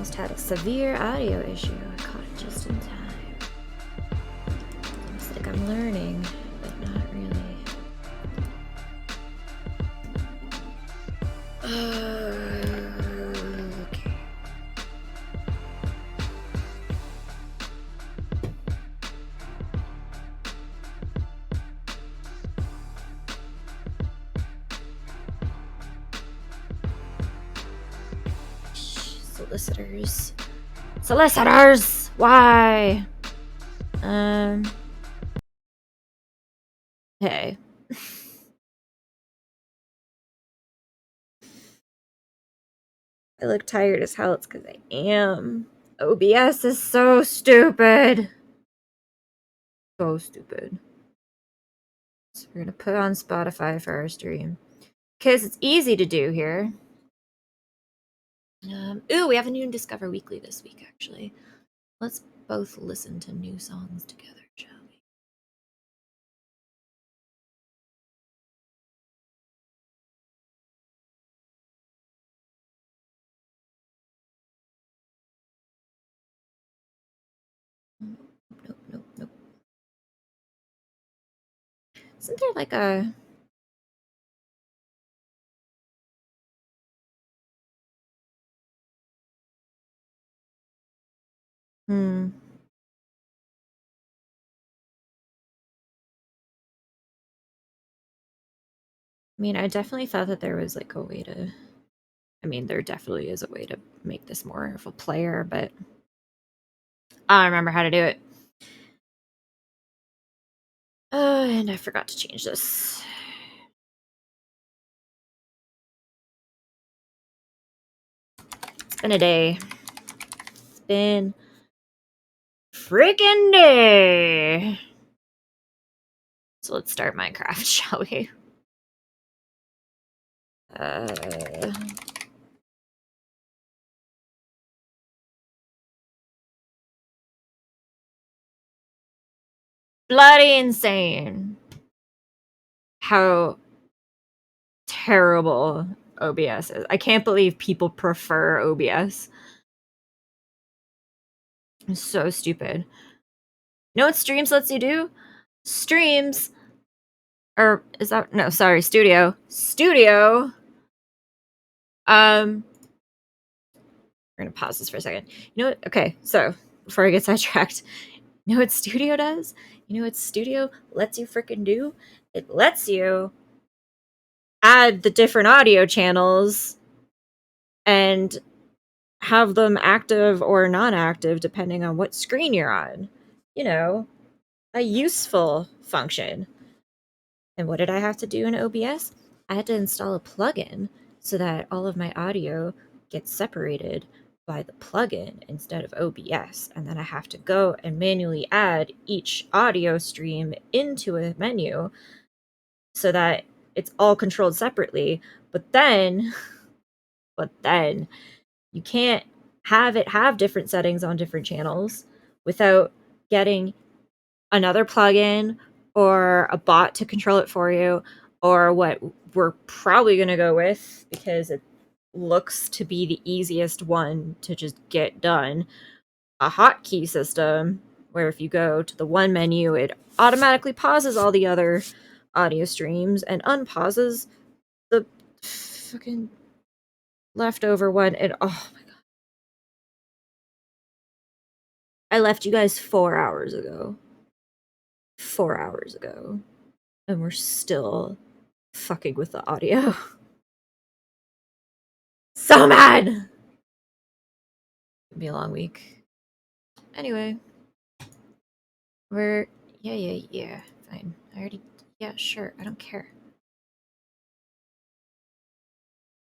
almost had a severe audio issue. I caught it just in time. Looks like I'm learning, but not really. Okay. Solicitors. Solicitors! Why? Hey. I look tired as hell. It's because I am. OBS is so stupid. So stupid. So we're gonna put on Spotify for our stream. Because it's easy to do here. Ooh, we have a new Discover Weekly this week, actually. Let's both listen to new songs together, shall we? Nope. Isn't there like a... I mean, I definitely thought that there was like a way to... I mean, there definitely is a way to make this more of a player, but I don't remember how to do it. And I forgot to change this. It's been a day. It's been freaking day. So let's start Minecraft, shall we? Bloody insane how terrible OBS is. I can't believe people prefer OBS. It's so stupid. You know what Streams lets you do? Streams, or is that, no, sorry, Studio. We're gonna pause this for a second. You know what? Okay, so before I get sidetracked, you know what Studio does? You know what Studio lets you freaking do? It lets you add the different audio channels and have them active or non-active depending on what screen you're on. You know, a useful function. And what did I have to do in OBS? I had to install a plugin so that all of my audio gets separated by the plugin instead of OBS. And then I have to go and manually add each audio stream into a menu so that it's all controlled separately. But then you can't have it have different settings on different channels without getting another plugin or a bot to control it for you, or what we're probably going to go with because it looks to be the easiest one to just get done, a hotkey system where if you go to the one menu, it automatically pauses all the other audio streams and unpauses the fucking leftover one. And oh my god, I left you guys 4 hours ago. 4 hours ago. And we're still fucking with the audio. So mad! It'll be a long week. Anyway. We're... Yeah. Fine. I already... Yeah, sure. I don't care.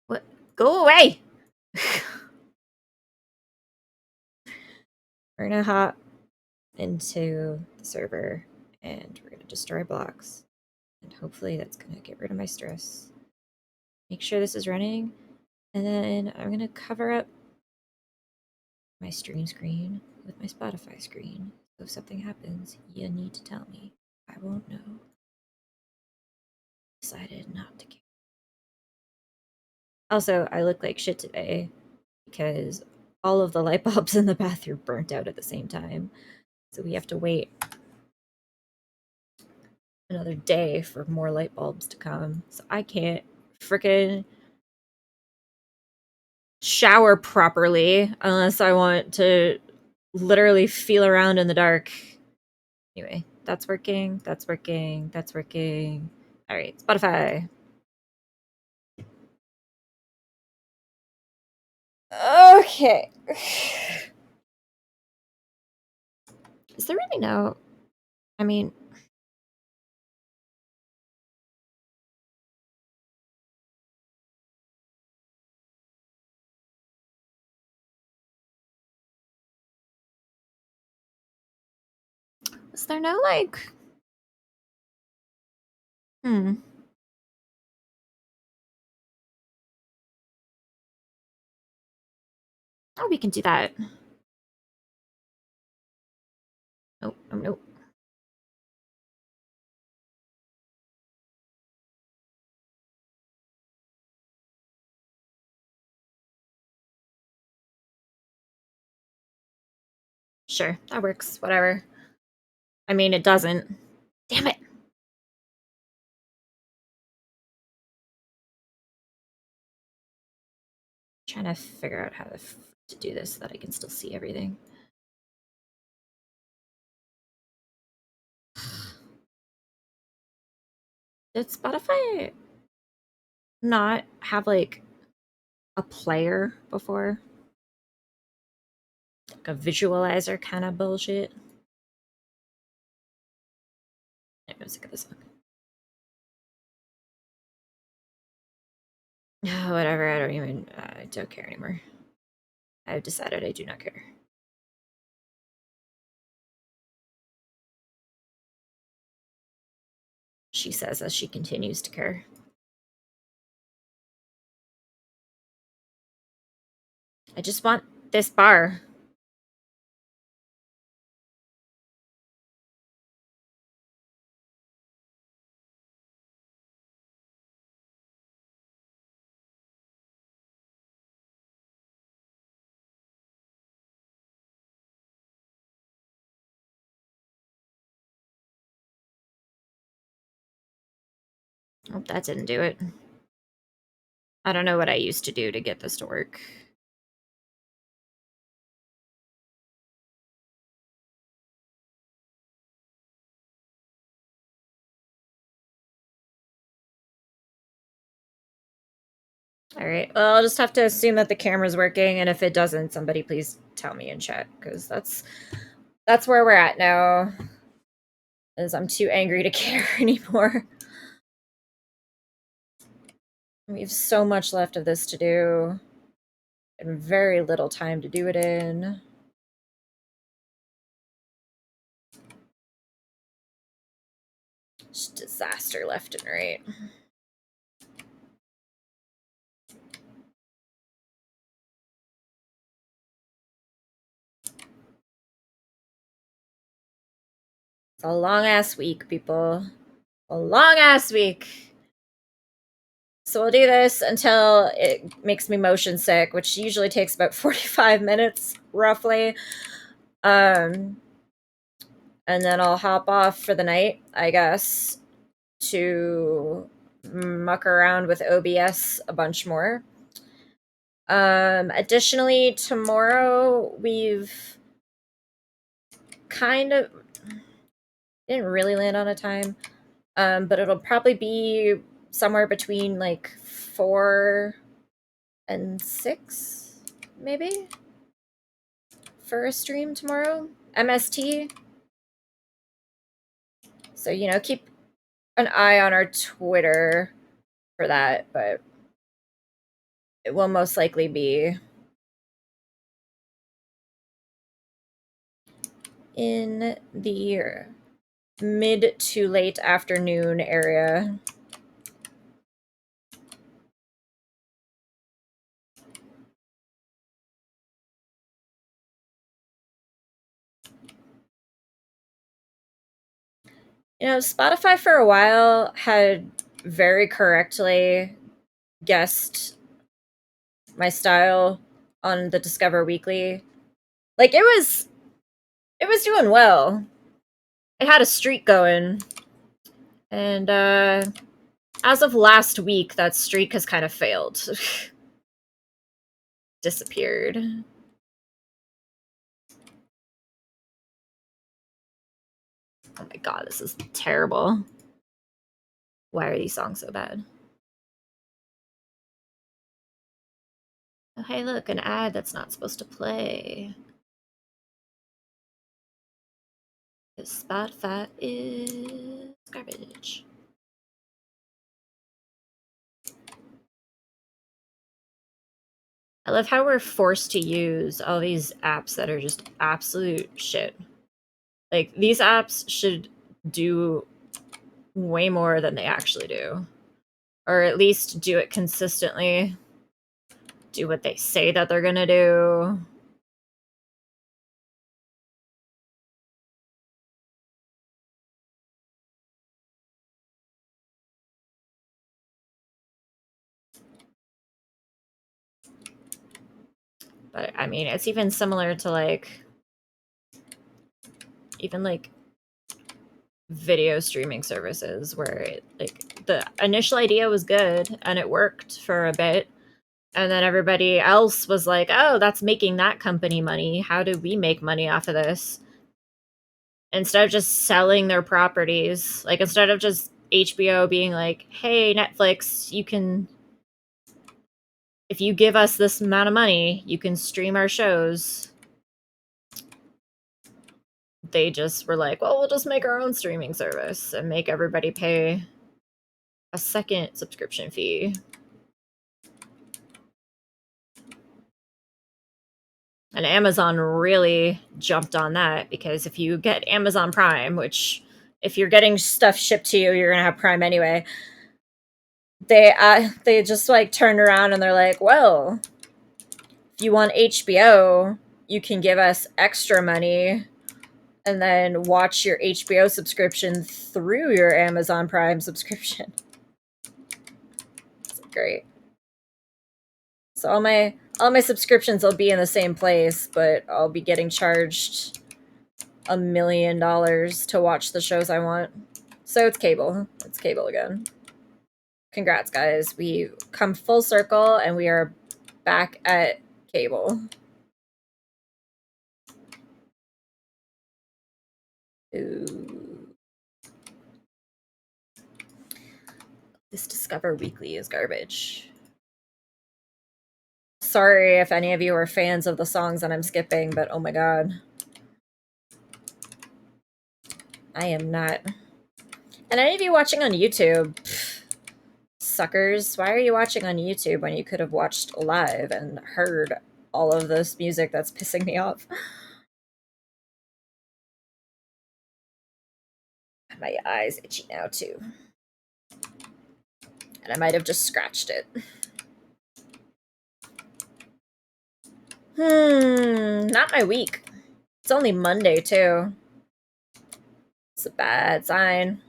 What? Go away! We're gonna hop into the server and we're gonna destroy blocks. And hopefully that's gonna get rid of my stress. Make sure this is running. And then I'm gonna cover up my stream screen with my Spotify screen. So if something happens, you need to tell me. I won't know. Decided not to care. Also, I look like shit today because all of the light bulbs in the bathroom burnt out at the same time. So we have to wait another day for more light bulbs to come. So I can't freaking shower properly unless I want to literally feel around in the dark. Anyway, that's working. That's working. That's working. All right, Spotify. Okay. Is there really no? I mean, is there no like? Hmm. Oh, we can do that. Nope. Oh, nope. Sure, that works. Whatever. I mean, it doesn't. Damn it. Trying to figure out how to do this so that I can still see everything. Did Spotify not have like a player before? Like a visualizer kind of bullshit? I'm sick of this one. Whatever, I don't even, I don't care anymore. I've decided I do not care. She says as she continues to care. I just want this bar. Oh, that didn't do it. I don't know what I used to do to get this to work. All right. Well, I'll just have to assume that the camera's working, and if it doesn't, somebody please tell me in chat, because that's where we're at now. Is I'm too angry to care anymore. We have so much left of this to do, and very little time to do it in. Just disaster left and right. It's a long ass week, people. A long ass week. So we'll do this until it makes me motion sick, which usually takes about 45 minutes, roughly. And then I'll hop off for the night, I guess, to muck around with OBS a bunch more. Additionally, tomorrow we've kind of didn't really land on a time, but it'll probably be somewhere between like 4 and 6, maybe, for a stream tomorrow. MST. So, you know, keep an eye on our Twitter for that, but it will most likely be in the mid to late afternoon area. You know, Spotify for a while had very correctly guessed my style on the Discover Weekly. Like, it was doing well. It had a streak going. And as of last week, that streak has kind of failed. Disappeared. Oh my god, this is terrible. Why are these songs so bad? Oh, hey, look, an ad that's not supposed to play. This Spotify is garbage. I love how we're forced to use all these apps that are just absolute shit. Like, these apps should do way more than they actually do. Or at least do it consistently. Do what they say that they're gonna do. But, I mean, it's even similar to, like, even, like, video streaming services where, like, the initial idea was good and it worked for a bit. And then everybody else was like, oh, that's making that company money. How do we make money off of this? Instead of just selling their properties, like, instead of just HBO being like, hey, Netflix, you can, if you give us this amount of money, you can stream our shows. They just were like, well, we'll just make our own streaming service and make everybody pay a second subscription fee. And Amazon really jumped on that because if you get Amazon Prime, which if you're getting stuff shipped to you, you're gonna have Prime anyway. They just like turned around and they're like, well, if you want HBO, you can give us extra money and then watch your HBO subscription through your Amazon Prime subscription. It's great. So all my subscriptions will be in the same place, but I'll be getting charged $1 million to watch the shows I want. So it's cable. It's cable again. Congrats, guys. We come full circle and we are back at cable. Ooh. This Discover Weekly is garbage. Sorry if any of you are fans of the songs that I'm skipping, but oh my god. I am not. And any of you watching on YouTube, pff, suckers, why are you watching on YouTube when you could have watched live and heard all of this music that's pissing me off? My eye's itchy now too. And I might have just scratched it. Not my week. It's only Monday too. It's a bad sign.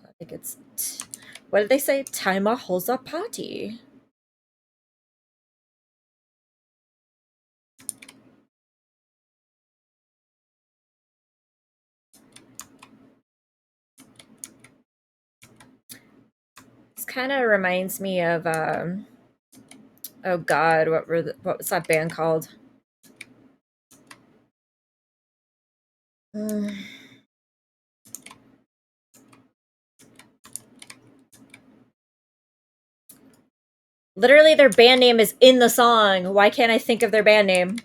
I think it's... what did they say? Timer holds a party. This kind of reminds me of, oh god, what was that band called? Literally, their band name is in the song. Why can't I think of their band name?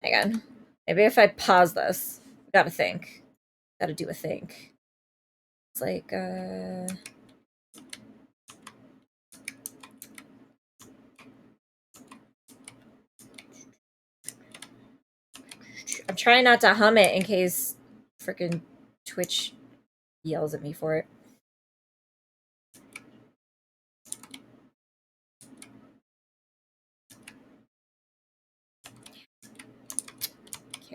Hang on. Maybe if I pause this. Gotta think. Gotta do a think. It's like, I'm trying not to hum it in case freaking Twitch yells at me for it.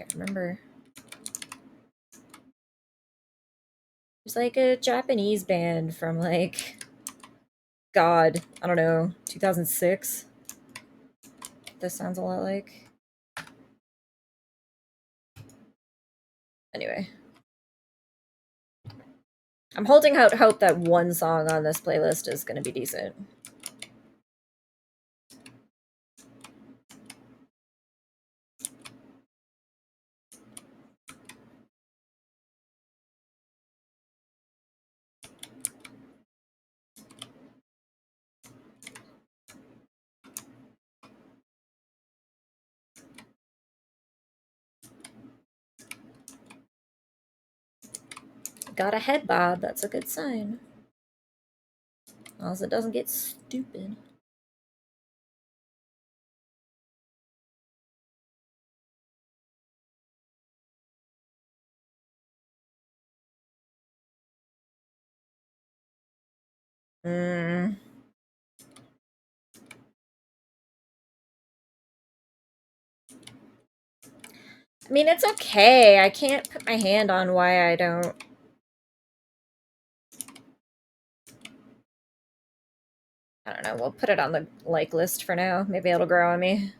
Can't remember. It's like a Japanese band from like, God, I don't know, 2006. This sounds a lot like. Anyway. I'm holding out hope that one song on this playlist is going to be decent. Got a head bob, that's a good sign. Also, it doesn't get stupid. I mean, it's okay. I can't put my hand on why I don't. I don't know. We'll put it on the like list for now. Maybe it'll grow on me.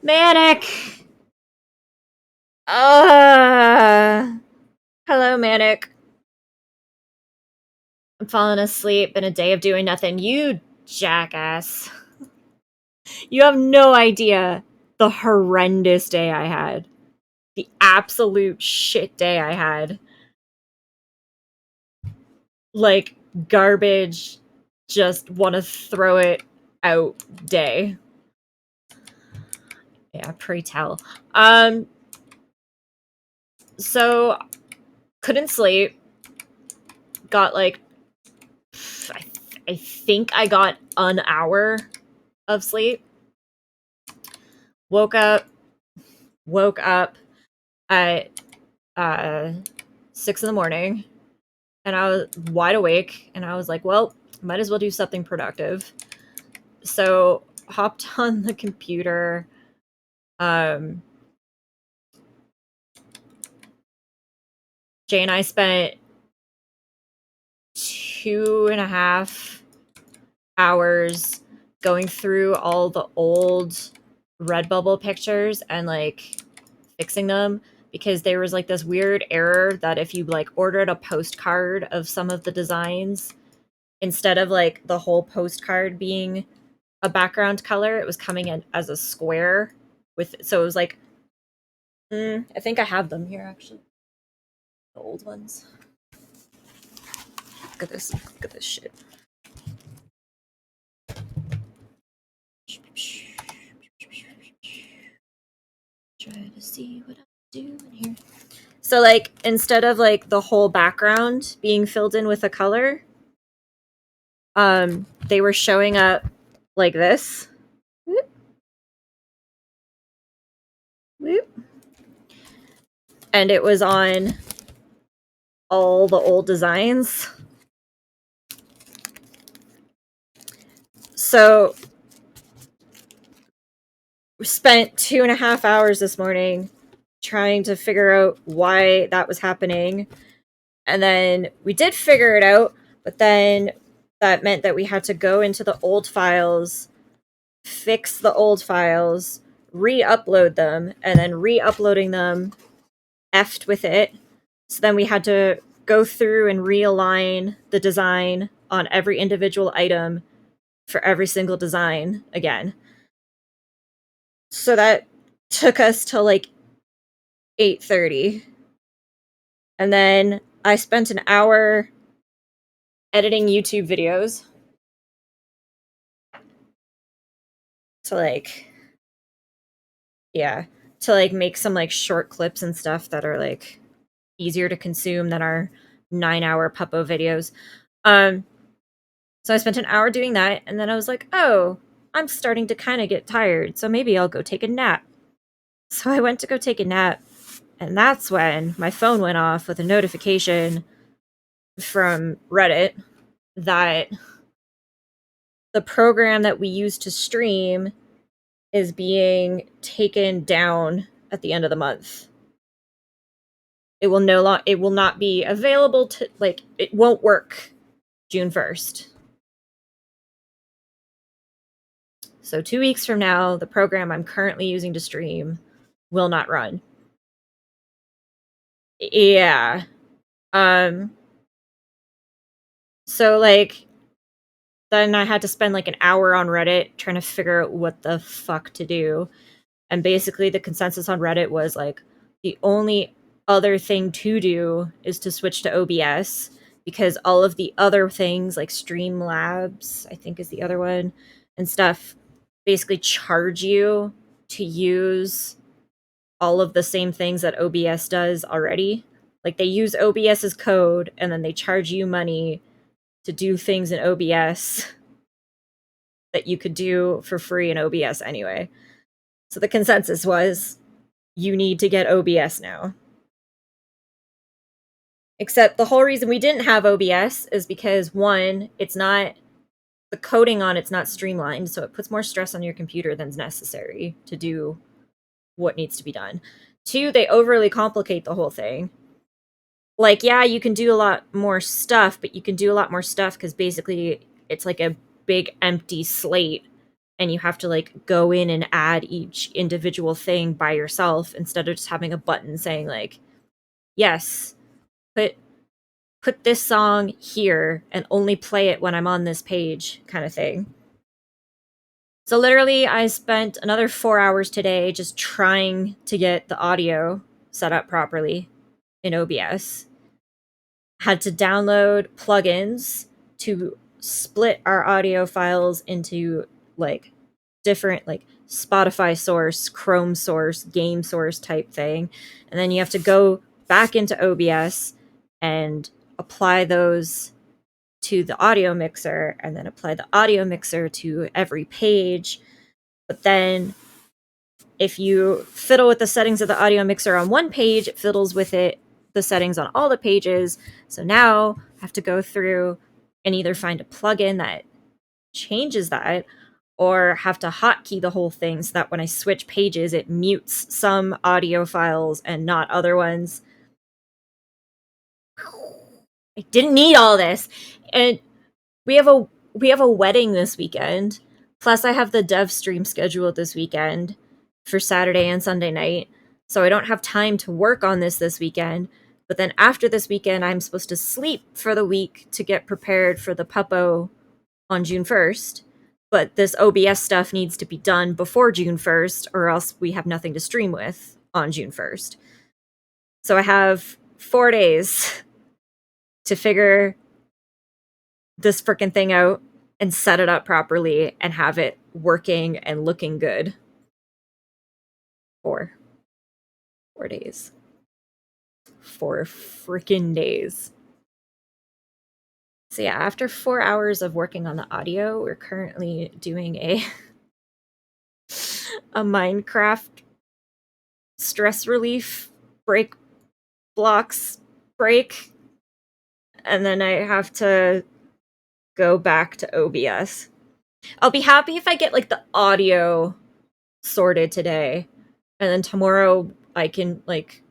Manic! Hello, Manic. I'm falling asleep in a day of doing nothing. You jackass. You have no idea the horrendous day I had. The absolute shit day I had. Like, garbage, just want to throw it out day. Yeah, pray tell. So, couldn't sleep. Got like, I think I got an hour of sleep. Woke up at 6 in the morning, and I was wide awake, and I was like, well, might as well do something productive. So hopped on the computer. Jay and I spent 2.5 hours going through all the old Redbubble pictures and like fixing them, because there was like this weird error that if you like ordered a postcard of some of the designs, instead of like the whole postcard being a background color, it was coming in as a square with, so it was like, I think I have them here actually. The old ones. Look at this shit. Try to see what I'm doing here. So like, instead of like the whole background being filled in with a color, they were showing up like this. Whoop. Whoop. And it was on all the old designs. So we spent 2.5 hours this morning trying to figure out why that was happening. And then we did figure it out, but then that meant that we had to go into the old files, fix the old files, re-upload them, and then re-uploading them effed with it. So then we had to go through and realign the design on every individual item for every single design again. So that took us till like 8:30. And then I spent an hour editing YouTube videos to like, yeah, to like make some like short clips and stuff that are like easier to consume than our 9-hour Puppo videos. So I spent an hour doing that, and then I was like, oh, I'm starting to kind of get tired, so maybe I'll go take a nap. So I went to go take a nap, and that's when my phone went off with a notification from Reddit that the program that we use to stream is being taken down at the end of the month. It will not be available to, like, it won't work June 1st. So 2 weeks from now, the program I'm currently using to stream will not run. Yeah. So, like, then I had to spend like an hour on Reddit trying to figure out what the fuck to do. And basically the consensus on Reddit was like, the only other thing to do is to switch to OBS, because all of the other things like Streamlabs, I think is the other one, and stuff, basically charge you to use all of the same things that OBS does already. Like, they use OBS's code and then they charge you money to do things in OBS that you could do for free in OBS anyway. So the consensus was, you need to get OBS now. Except the whole reason we didn't have OBS is because, one, it's not, the coding on it's not streamlined, so it puts more stress on your computer than's necessary to do what needs to be done. Two, they overly complicate the whole thing. Like, yeah, you can do a lot more stuff, but you can do a lot more stuff because basically it's like a big empty slate, and you have to like go in and add each individual thing by yourself instead of just having a button saying like, yes, put this song here and only play it when I'm on this page, kind of thing. So literally I spent another 4 hours today just trying to get the audio set up properly in OBS. Had to download plugins to split our audio files into like different, like Spotify source, Chrome source, game source type thing. And then you have to go back into OBS and apply those to the audio mixer, and then apply the audio mixer to every page. But then if you fiddle with the settings of the audio mixer on one page, it fiddles with the settings on all the pages. So now I have to go through and either find a plugin that changes that, or have to hotkey the whole thing so that when I switch pages, it mutes some audio files and not other ones. I didn't need all this. And we have a wedding this weekend. Plus I have the dev stream scheduled this weekend for Saturday and Sunday night. So I don't have time to work on this weekend. But then after this weekend, I'm supposed to sleep for the week to get prepared for the puppo on June 1st. But this OBS stuff needs to be done before June 1st, or else we have nothing to stream with on June 1st. So I have 4 days to figure this freaking thing out and set it up properly and have it working and looking good. 4 days. 4 freaking days. So yeah, after 4 hours of working on the audio, we're currently doing a Minecraft stress relief break blocks break, and then I have to go back to OBS. I'll be happy if I get like the audio sorted today, and then tomorrow I can like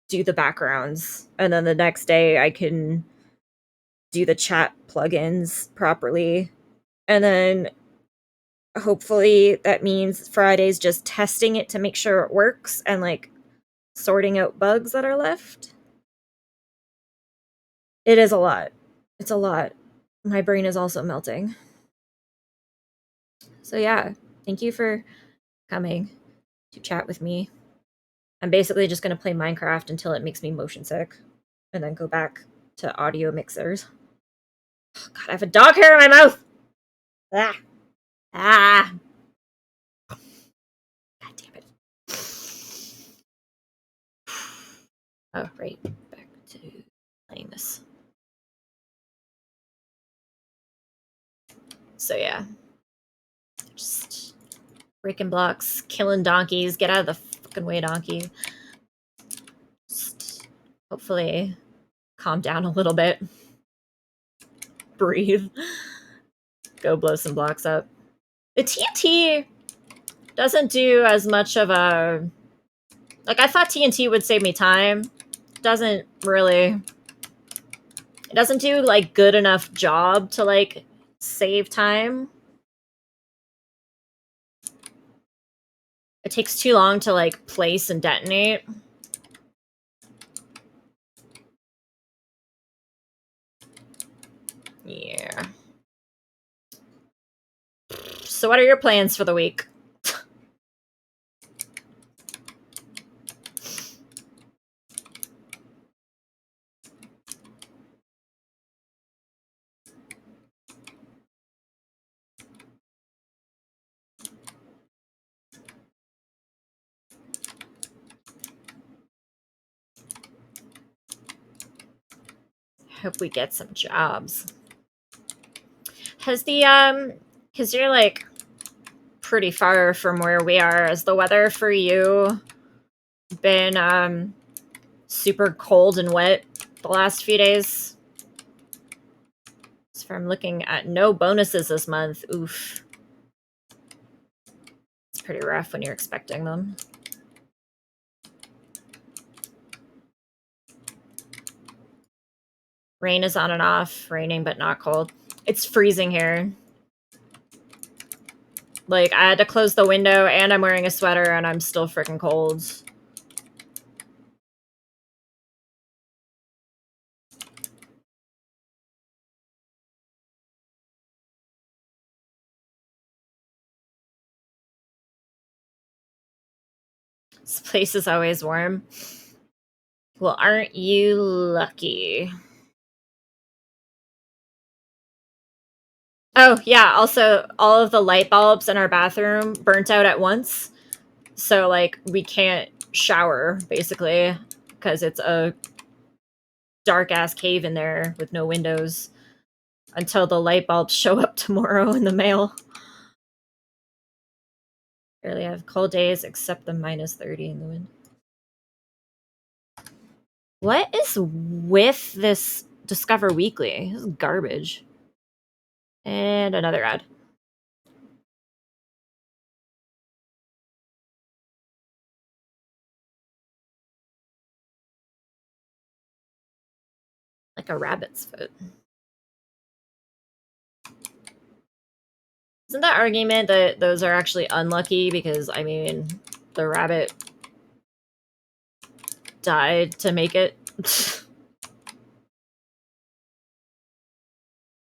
do the backgrounds, and then the next day I can do the chat plugins properly, and then hopefully that means Friday's just testing it to make sure it works and like sorting out bugs that are left. It is a lot. It's a lot. My brain is also melting. So yeah, thank you for coming to chat with me. I'm basically just going to play Minecraft until it makes me motion sick, and then go back to audio mixers. Oh, God, I have a dog hair in my mouth! Ah! Ah! God damn it. Oh, right. Back to playing this. So yeah. Just breaking blocks, killing donkeys. Get out of the fucking way, donkey. Just hopefully calm down a little bit. Breathe. Go blow some blocks up. The TNT Doesn't do as much of a... Like, I thought TNT would save me time. Doesn't really... It doesn't do, like, good enough job to, like, save time. It takes too long to, like, place and detonate. Yeah. So what are your plans for the week? Hope we get some jobs. Has the, because you're, like, pretty far from where we are, has the weather for you been, super cold and wet the last few days? So I'm looking at no bonuses this month. Oof. It's pretty rough when you're expecting them. Rain is on and off. Raining but not cold. It's freezing here. Like, I had to close the window and I'm wearing a sweater and I'm still freaking cold. This place is always warm. Well, aren't you lucky? Oh, yeah, also, all of the light bulbs in our bathroom burnt out at once. So, like, we can't shower, basically, because it's a dark-ass cave in there with no windows until the light bulbs show up tomorrow in the mail. Barely have cold days except the -30 in the wind. What is with this Discover Weekly? This is garbage. And another ad. Like a rabbit's foot. Isn't that argument that those are actually unlucky because, I mean, the rabbit died to make it?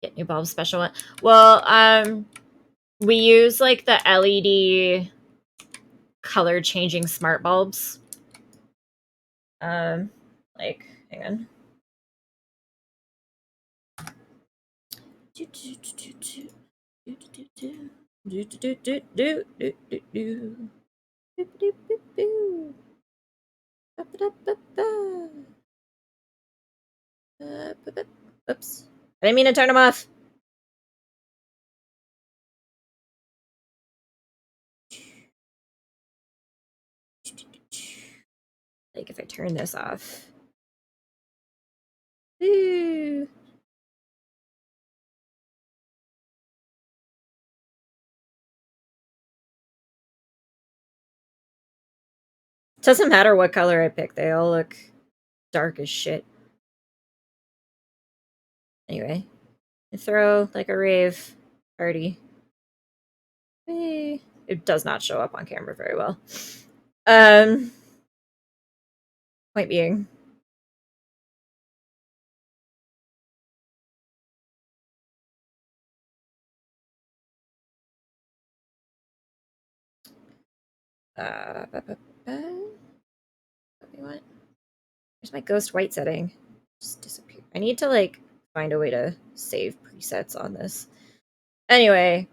Get new bulbs, special one. Well, we use, like, the LED color changing smart bulbs. Like, hang on. Oops. I didn't mean to turn them off. Like, if I turn this off. Ooh. Doesn't matter what color I pick, they all look dark as shit. Anyway, I throw like a rave party. Hey. It does not show up on camera very well. Point being. What do you want? Where's my ghost white setting? Just disappear. I need to, like, find a way to save presets on this. Anyway.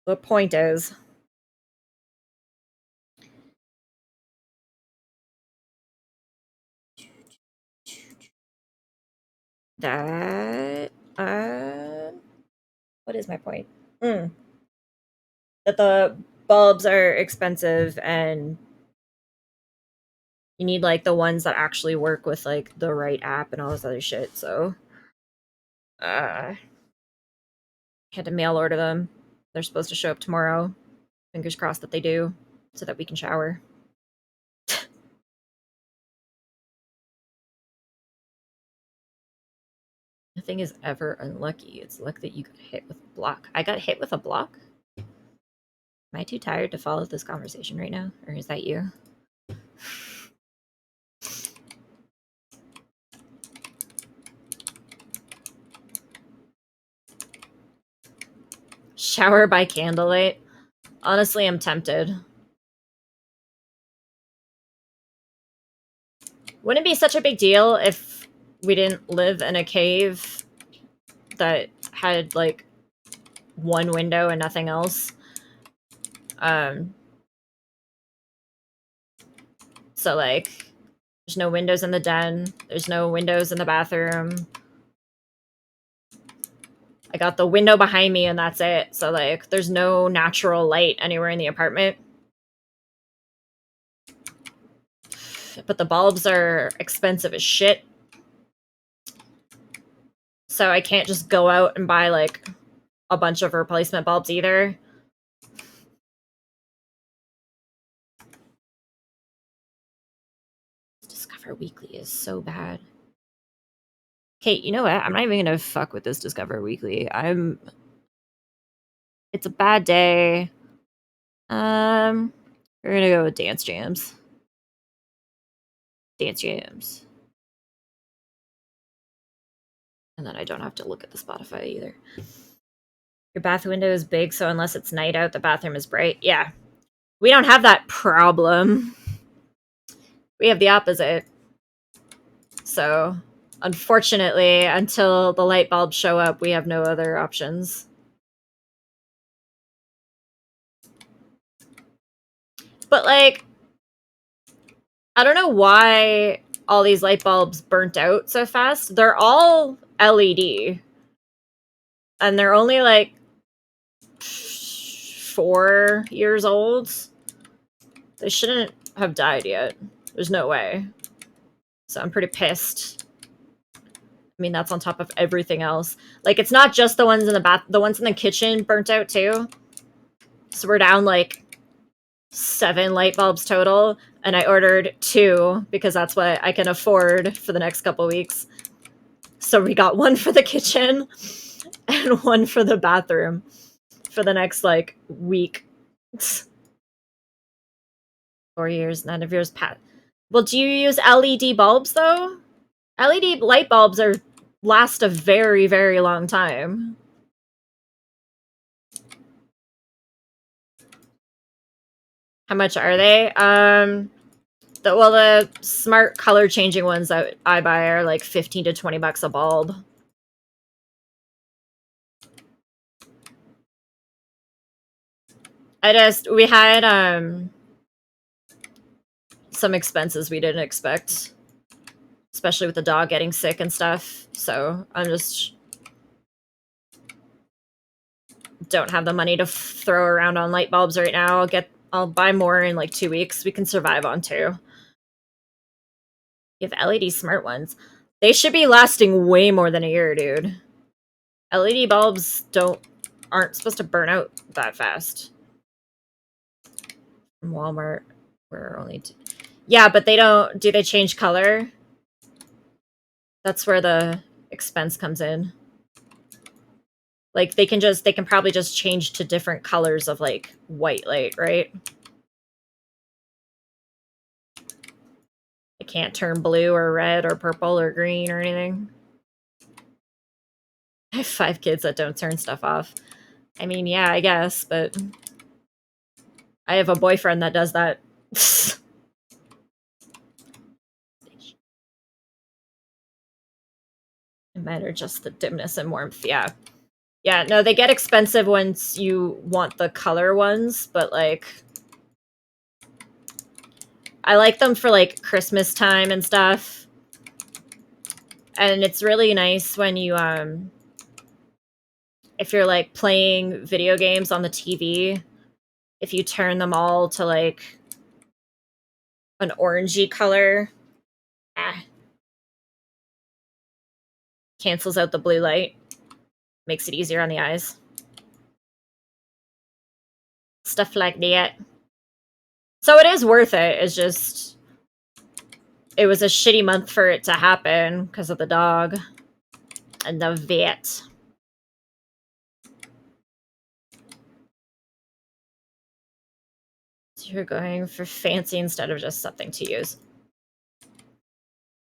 The point is. That, what is my point? That the bulbs are expensive and you need, like, the ones that actually work with, like, the right app and all this other shit, so. Had to mail order them. They're supposed to show up tomorrow. Fingers crossed that they do, so that we can shower. Nothing is ever unlucky. It's luck that you got hit with a block. I got hit with a block? Am I too tired to follow this conversation right now? Or is that you? Shower by candlelight? Honestly, I'm tempted. Wouldn't it be such a big deal if we didn't live in a cave that had, like, one window and nothing else? So, like, there's no windows in the den. There's no windows in the bathroom. I got the window behind me and that's it. So, like, there's no natural light anywhere in the apartment. But the bulbs are expensive as shit. So I can't just go out and buy, like, a bunch of replacement bulbs either. Discover Weekly is so bad. Kate, you know what? I'm not even gonna fuck with this Discover Weekly. It's a bad day. We're gonna go with Dance Jams. Dance Jams. And then I don't have to look at the Spotify either. Your bath window is big, so unless it's night out, the bathroom is bright. Yeah. We don't have that problem. We have the opposite. So, unfortunately, until the light bulbs show up, we have no other options. But, like, I don't know why all these light bulbs burnt out so fast. They're all LED. And they're only, like, 4 years old. They shouldn't have died yet. There's no way. So I'm pretty pissed. I mean, that's on top of everything else. Like, it's not just the ones in the bath. The ones in the kitchen burnt out, too. So we're down, like, 7 light bulbs total. And I ordered 2 because that's what I can afford for the next couple weeks. So we got 1 for the kitchen and 1 for the bathroom for the next, like, week. 4 years, none of yours pat. Well, do you use LED bulbs, though? LED light bulbs last a very, very long time. How much are they? The smart color changing ones that I buy are like 15 to 20 bucks a bulb. We had some expenses we didn't expect, especially with the dog getting sick and stuff. So I'm just don't have the money to throw around on light bulbs right now. I'll buy more in like 2 weeks. We can survive on 2. You have LED smart ones. They should be lasting way more than a year, dude. LED bulbs aren't supposed to burn out that fast. From Walmart, we're only yeah, but they don't. Do they change color? That's where the expense comes in. Like they can probably just change to different colors of like white light, right? It can't turn blue or red or purple or green or anything. I have 5 kids that don't turn stuff off. I mean, yeah, I guess, but I have a boyfriend that does that. It matter just the dimness and warmth, yeah. Yeah, no, they get expensive once you want the color ones, but like I like them for like Christmas time and stuff. And it's really nice when you if you're like playing video games on the TV, if you turn them all to like an orangey color, cancels out the blue light, makes it easier on the eyes. Stuff like that. So it is worth it. It's just, it was a shitty month for it to happen because of the dog and the vet. So you're going for fancy instead of just something to use.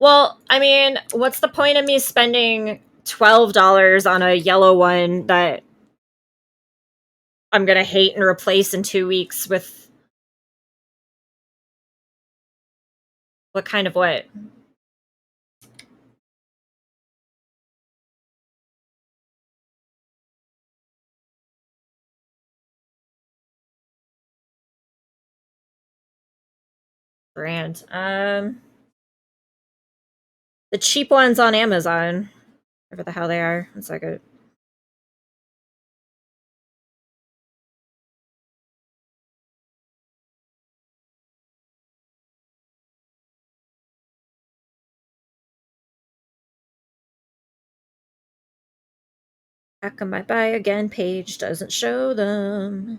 Well, I mean, what's the point of me spending $12 on a yellow one that I'm gonna hate and replace in 2 weeks with what kind of what? Brand. The cheap ones on Amazon. Whatever the hell they are. It's like a how come my buy again page doesn't show them?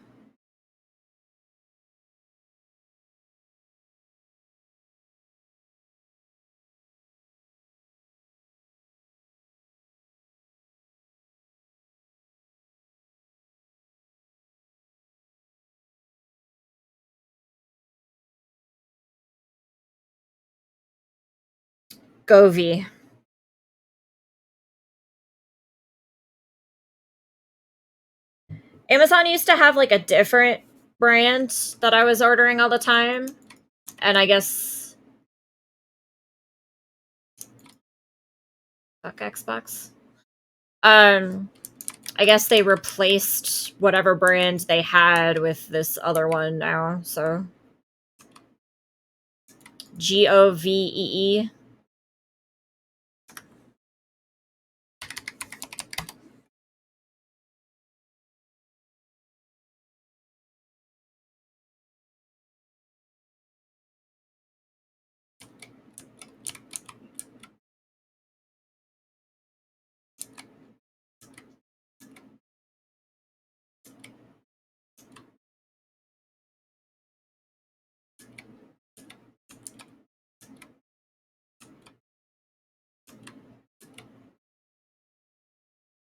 Govee. Amazon used to have like a different brand that I was ordering all the time. And I guess fuck Xbox. I guess they replaced whatever brand they had with this other one now, so Govee.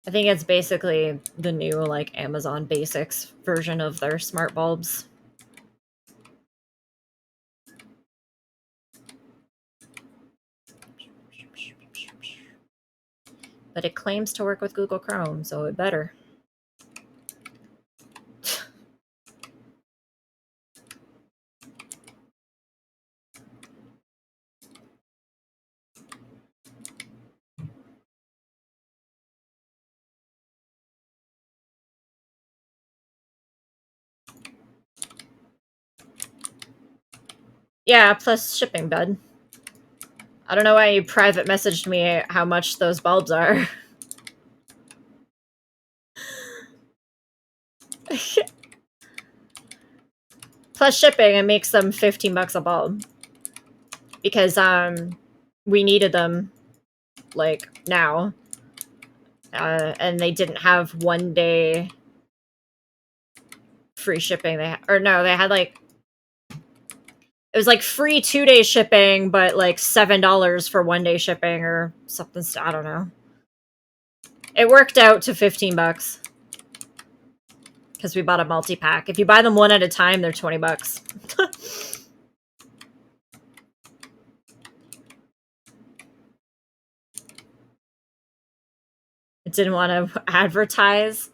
I think it's basically the new like Amazon Basics version of their smart bulbs. But it claims to work with Google Chrome, so it better. Yeah, plus shipping, bud. I don't know why you private messaged me how much those bulbs are. Plus shipping, it makes them 15 bucks a bulb. Because we needed them like now. And they didn't have 1 day free shipping. They had like, it was like free 2 day shipping, but like $7 for 1 day shipping or something. I don't know. It worked out to 15 bucks because we bought a multi-pack. If you buy them one at a time, they're 20 bucks. It didn't want to advertise.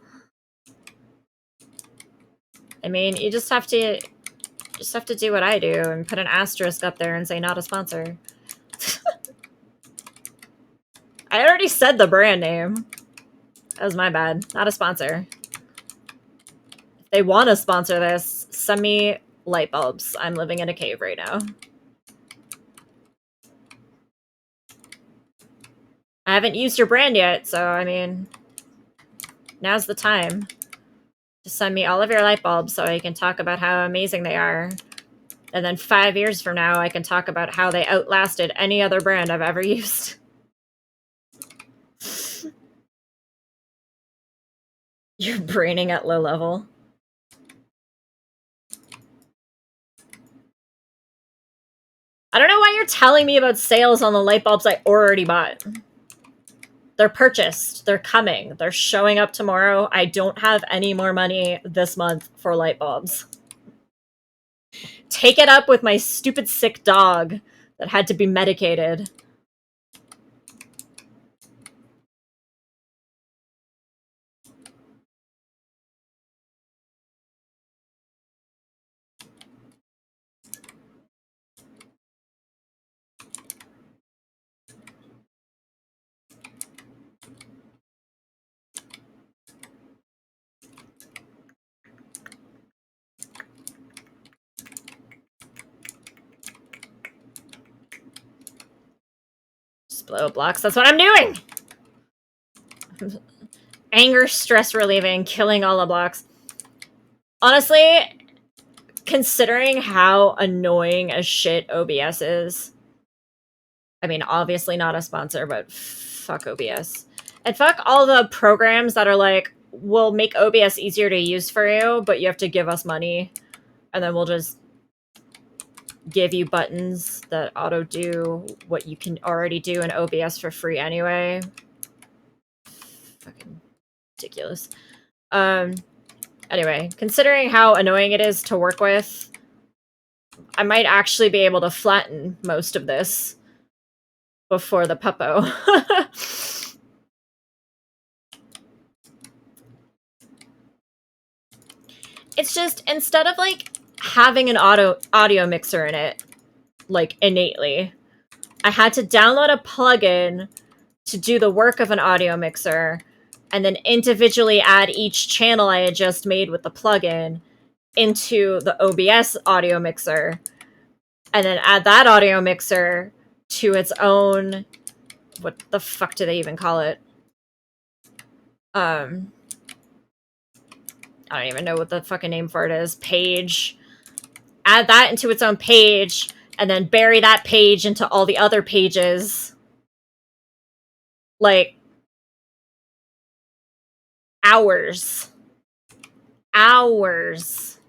I mean, you just have to do what I do and put an asterisk up there and say not a sponsor. I already said the brand name. That was my bad. Not a sponsor. If they want to sponsor this, send me light bulbs. I'm living in a cave right now. I haven't used your brand yet, so I mean, now's the time to send me all of your light bulbs so I can talk about how amazing they are. And then 5 years from now, I can talk about how they outlasted any other brand I've ever used. You're braining at low level. I don't know why you're telling me about sales on the light bulbs I already bought. They're purchased. They're coming. They're showing up tomorrow. I don't have any more money this month for light bulbs. Take it up with my stupid sick dog that had to be medicated. Just blow blocks. That's what I'm doing. Anger, stress relieving, killing all the blocks. Honestly, considering how annoying as shit OBS is, I mean, obviously not a sponsor, but fuck OBS. And fuck all the programs that are like, we'll make OBS easier to use for you, but you have to give us money. And then we'll just give you buttons that auto do what you can already do in OBS for free anyway. Fucking ridiculous. Anyway, considering how annoying it is to work with, I might actually be able to flatten most of this before the puppo. It's just, instead of like having an audio mixer in it, like innately, I had to download a plugin to do the work of an audio mixer and then individually add each channel I had just made with the plugin into the OBS audio mixer, and then add that audio mixer to its own, what the fuck do they even call it? I don't even know what the fucking name for it is. Page. Add that into its own page, and then bury that page into all the other pages. Like, hours. Hours.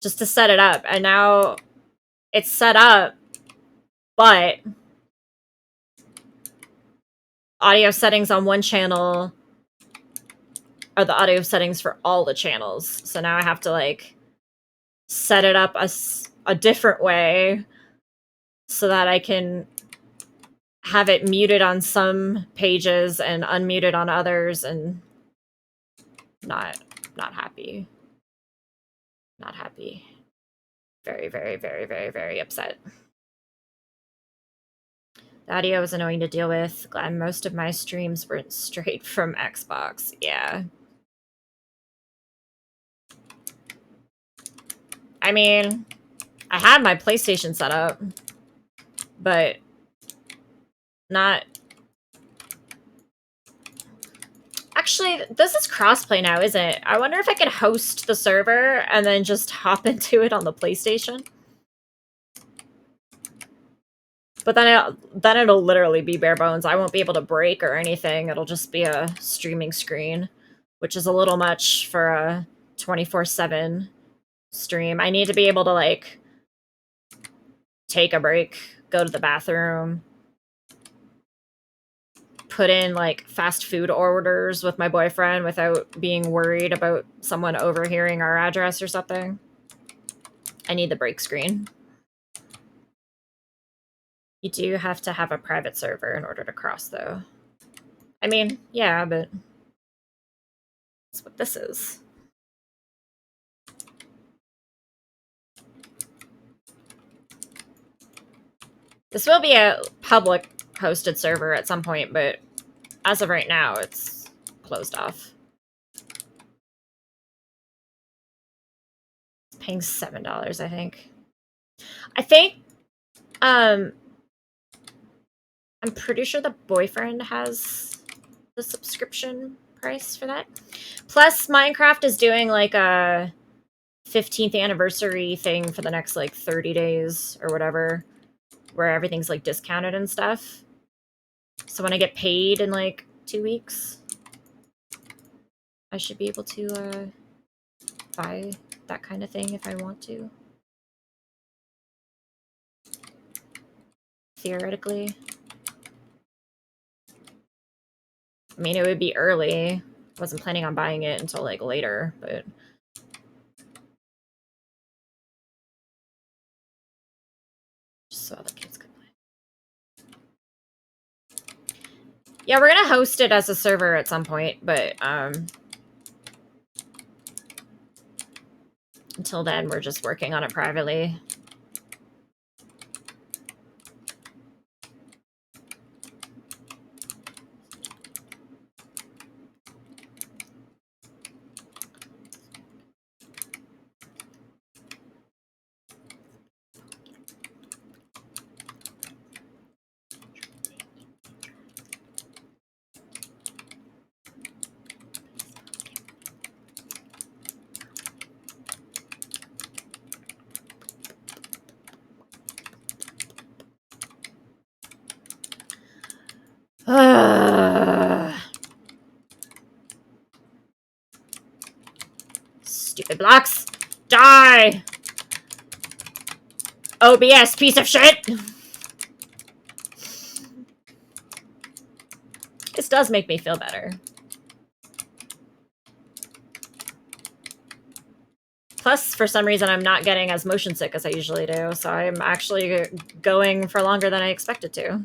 Just to set it up. And now it's set up, but audio settings on one channel are the audio settings for all the channels. So now I have to like set it up a different way so that I can have it muted on some pages and unmuted on others, and not happy. Not happy. Very, very, very, very, very upset. The audio was annoying to deal with. Glad most of my streams were straight from Xbox. Yeah. I mean, I had my PlayStation set up, but not... Actually, this is crossplay now, isn't it? I wonder if I could host the server and then just hop into it on the PlayStation. But then it'll literally be bare bones. I won't be able to break or anything. It'll just be a streaming screen, which is a little much for a 24/7 stream. I need to be able to, like, take a break, go to the bathroom, put in, like, fast food orders with my boyfriend without being worried about someone overhearing our address or something. I need the break screen. You do have to have a private server in order to cross, though. I mean, yeah, but that's what this is. This will be a public hosted server at some point, but as of right now, it's closed off. It's paying $7, I think. I'm pretty sure the boyfriend has the subscription price for that. Plus, Minecraft is doing like a 15th anniversary thing for the next like 30 days or whatever, where everything's like discounted and stuff. So when I get paid in like 2 weeks, I should be able to buy that kind of thing if I want to. theoretically. I mean, it would be early. Wasn't planning on buying it until like later, but just so the kids could play. Yeah, we're gonna host it as a server at some point, but until then, we're just working on it privately. Stupid blocks. Die! OBS, piece of shit! This does make me feel better. Plus, for some reason, I'm not getting as motion sick as I usually do, so I'm actually going for longer than I expected to.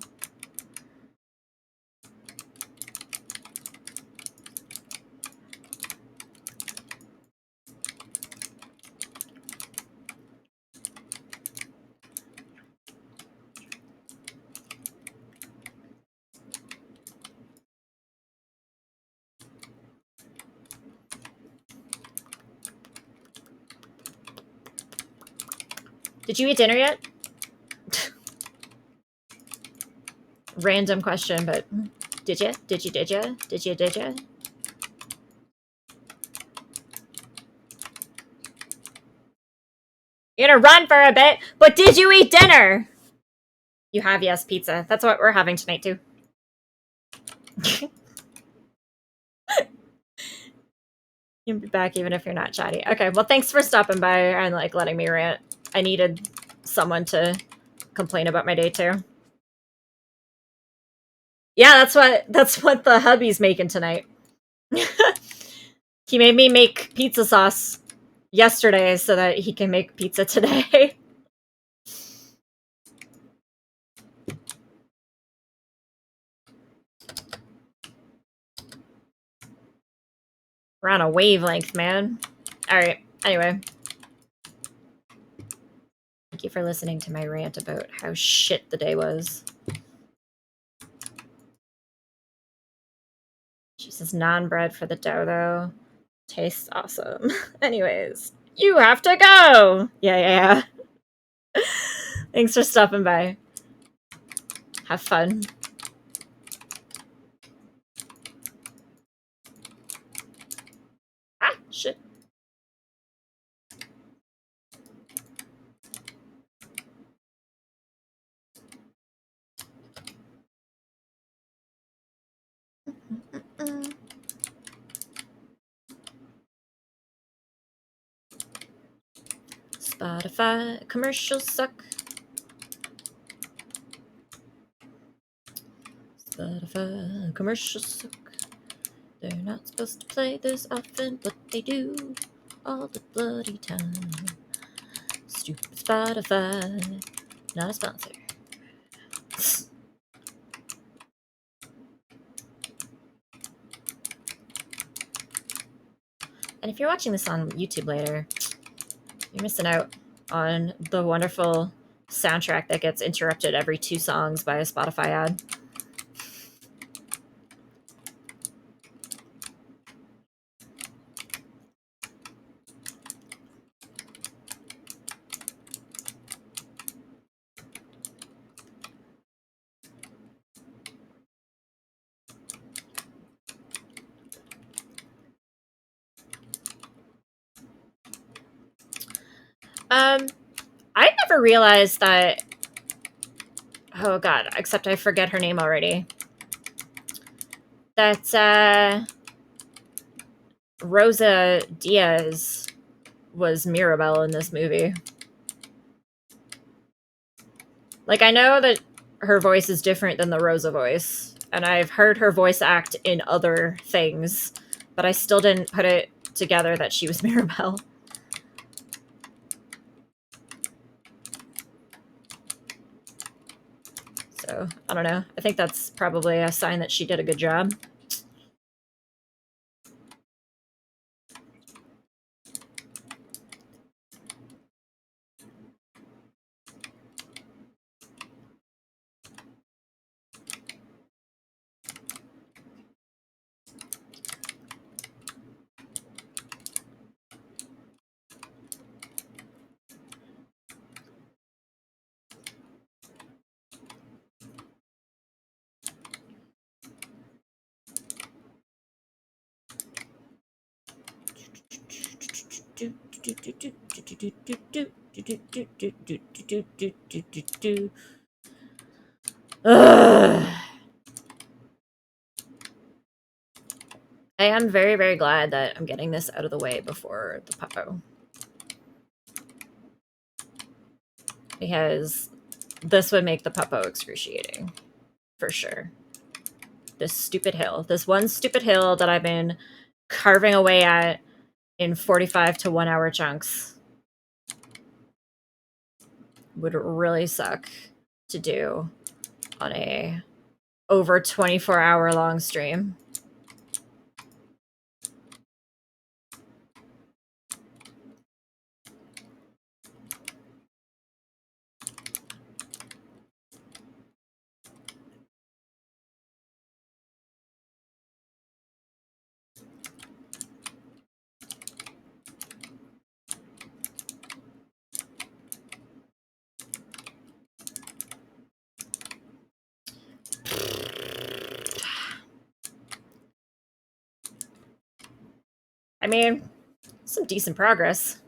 Did you eat dinner yet? Random question, but did you? Did you? Did you? Did you? Did you? You're gonna run for a bit, but did you eat dinner? You have, yes, pizza. That's what we're having tonight, too. You'll be back even if you're not chatty. Okay, well, thanks for stopping by and, like, letting me rant. I needed someone to complain about my day, too. Yeah, that's what the hubby's making tonight. He made me make pizza sauce yesterday so that he can make pizza today. We're on a wavelength, man. Alright, anyway. Thank you for listening to my rant about how shit the day was. She says non-bread for the dough, though. Tastes awesome. Anyways, you have to go! Yeah. Thanks for stopping by. Have fun. Ah, shit. Spotify commercials suck. Spotify commercials suck. They're not supposed to play this often, but they do all the bloody time. Stupid Spotify. Not a sponsor. And if you're watching this on YouTube later, you're missing out on the wonderful soundtrack that gets interrupted every 2 songs by a Spotify ad. I never realized that... Oh god, except I forget her name already. That, Rosa Diaz was Mirabelle in this movie. Like, I know that her voice is different than the Rosa voice. And I've heard her voice act in other things, but I still didn't put it together that she was Mirabelle. So, I don't know. I think that's probably a sign that she did a good job. Ugh. I am very, very glad that I'm getting this out of the way before the puppo. Because this would make the puppo excruciating. For sure. This stupid hill. This one stupid hill that I've been carving away at in 45 to 1 hour chunks would really suck to do on a over 24-hour long stream. I mean, some decent progress.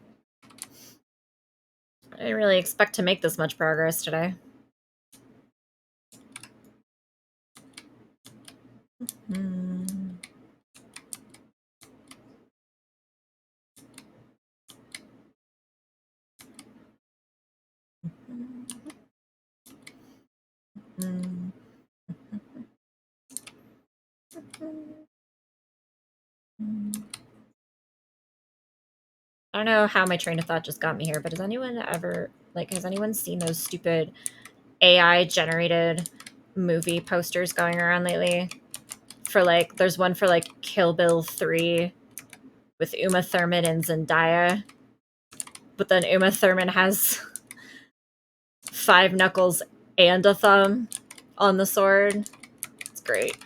I didn't really expect to make this much progress today. I don't know how my train of thought just got me here, but has anyone ever, like, has anyone seen those stupid AI-generated movie posters going around lately? For, like, there's one for, like, Kill Bill 3 with Uma Thurman and Zendaya. But then Uma Thurman has 5 knuckles and a thumb on the sword. It's great.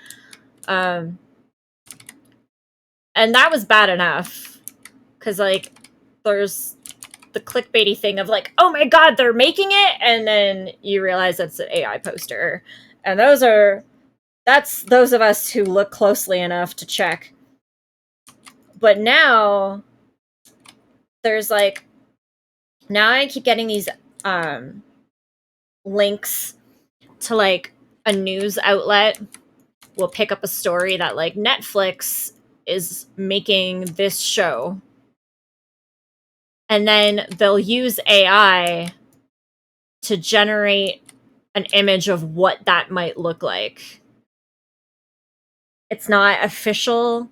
And that was bad enough. Because, like, there's the clickbaity thing of, like, oh my god, they're making it! And then you realize it's an AI poster. And that's those of us who look closely enough to check. But now, there's, like, now I keep getting these, links to, like, a news outlet will pick up a story that, like, Netflix is making this show. And then they'll use AI to generate an image of what that might look like. It's not official.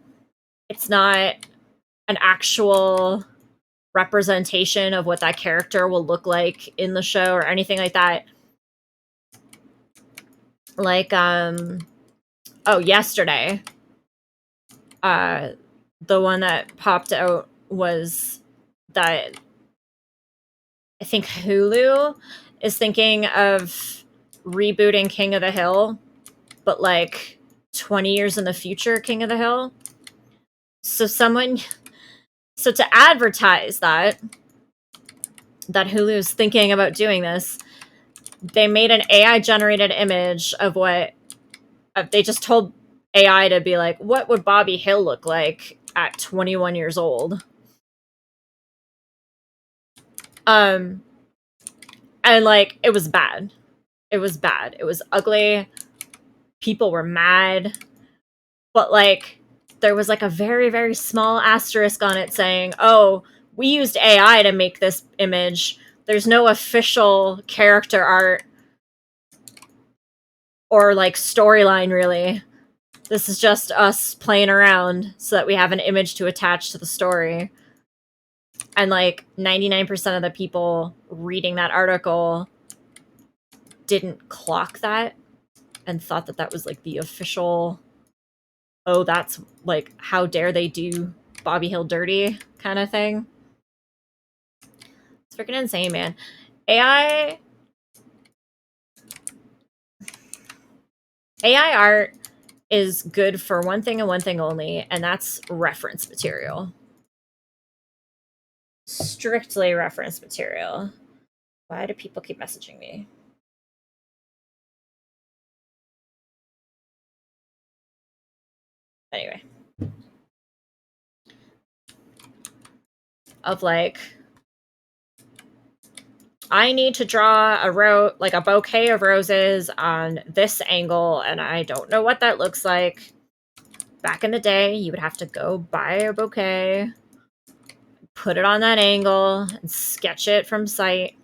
It's not an actual representation of what that character will look like in the show or anything like that. Like, yesterday, the one that popped out was that I think Hulu is thinking of rebooting King of the Hill, but like 20 years in the future King of the Hill. So to advertise that Hulu's thinking about doing this, they made an AI generated image of what they just told AI to be like, what would Bobby Hill look like at 21 years old? And like, it was bad. It was bad. It was ugly. People were mad. But like, there was like a very, very small asterisk on it saying, oh, we used AI to make this image. There's no official character art. or like storyline, really. This is just us playing around so that we have an image to attach to the story. And like 99% of the people reading that article didn't clock that and thought that that was like the official, oh, that's like, how dare they do Bobby Hill dirty kind of thing. It's freaking insane, man. AI art is good for one thing and one thing only, and that's reference material. Strictly reference material. Why do people keep messaging me? Anyway. Of like, I need to draw like a bouquet of roses on this angle, and I don't know what that looks like. Back in the day, you would have to go buy a bouquet, put it on that angle, and sketch it from sight.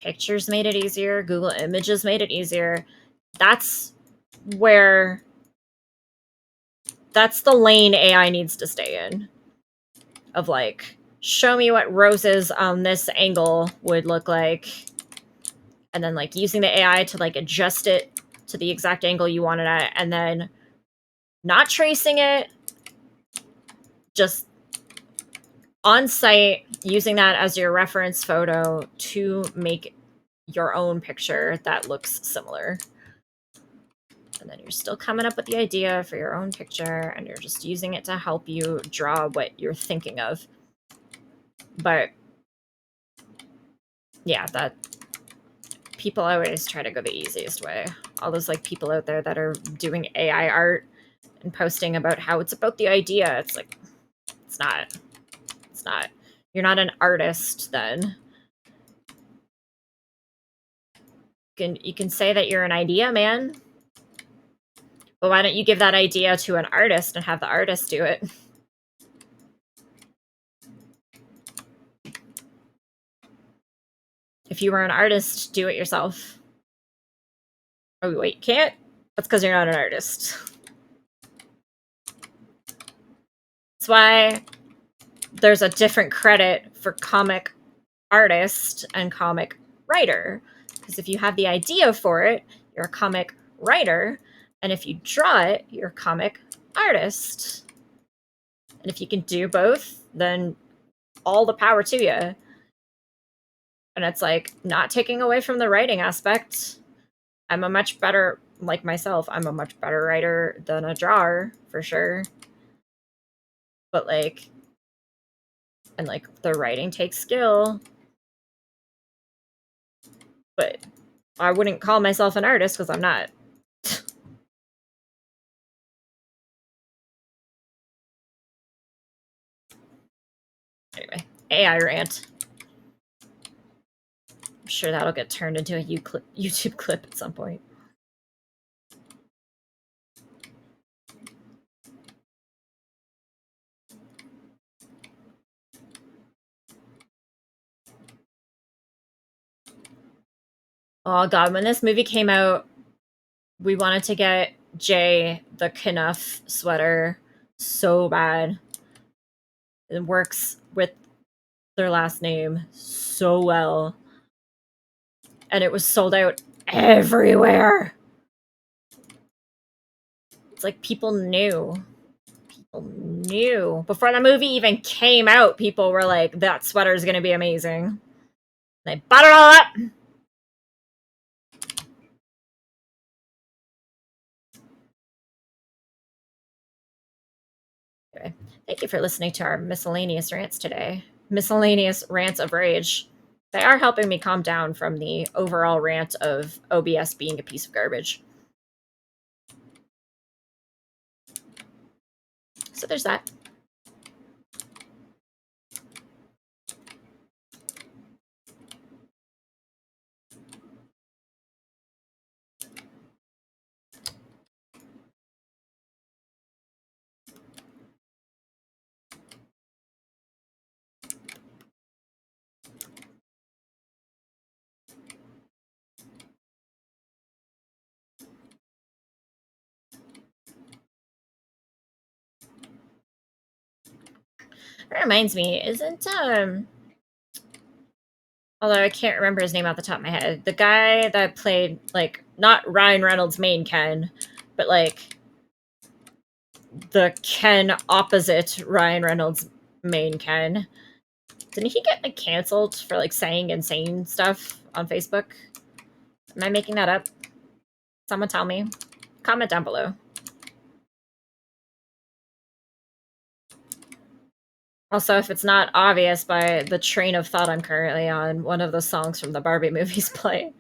Pictures made it easier. Google Images made it easier. That's the lane AI needs to stay in. Of like, show me what roses on this angle would look like. And then like using the AI to like adjust it to the exact angle you want it at, and then not tracing it, just on site, using that as your reference photo to make your own picture that looks similar. And then you're still coming up with the idea for your own picture, and you're just using it to help you draw what you're thinking of. But yeah, that people always try to go the easiest way. All those like people out there that are doing AI art and posting about how it's about the idea. It's like, it's not. It's not. You're not an artist then. You can say that you're an idea man, but why don't you give that idea to an artist and have the artist do it? If you were an artist, do it yourself. Oh, wait, can't? That's because you're not an artist. That's why there's a different credit for comic artist and comic writer. Because if you have the idea for it, you're a comic writer. And if you draw it, you're a comic artist. And if you can do both, then all the power to you. And it's like not taking away from the writing aspect. I'm a much better, like myself, I'm a much better writer than a drawer, for sure. But like, and like the writing takes skill. But I wouldn't call myself an artist because I'm not. Anyway, AI rant. I'm sure that'll get turned into a YouTube clip at some point. Oh god, when this movie came out, we wanted to get Jay the Knuff sweater so bad. It works with their last name so well. And it was sold out everywhere. It's like people knew. People knew. Before the movie even came out, people were like, that sweater is going to be amazing. They bought it all up. Anyway, thank you for listening to our miscellaneous rants today. Miscellaneous rants of rage. They are helping me calm down from the overall rant of OBS being a piece of garbage. So there's that. That reminds me, isn't although I can't remember his name off the top of my head, the guy that played, like, not Ryan Reynolds' main Ken, but like the Ken opposite Ryan Reynolds' main Ken. Didn't he get like canceled for like saying insane stuff on Facebook? Am I making that up? Someone tell me. Comment down below. Also, if it's not obvious by the train of thought I'm currently on, one of the songs from the Barbie movies play.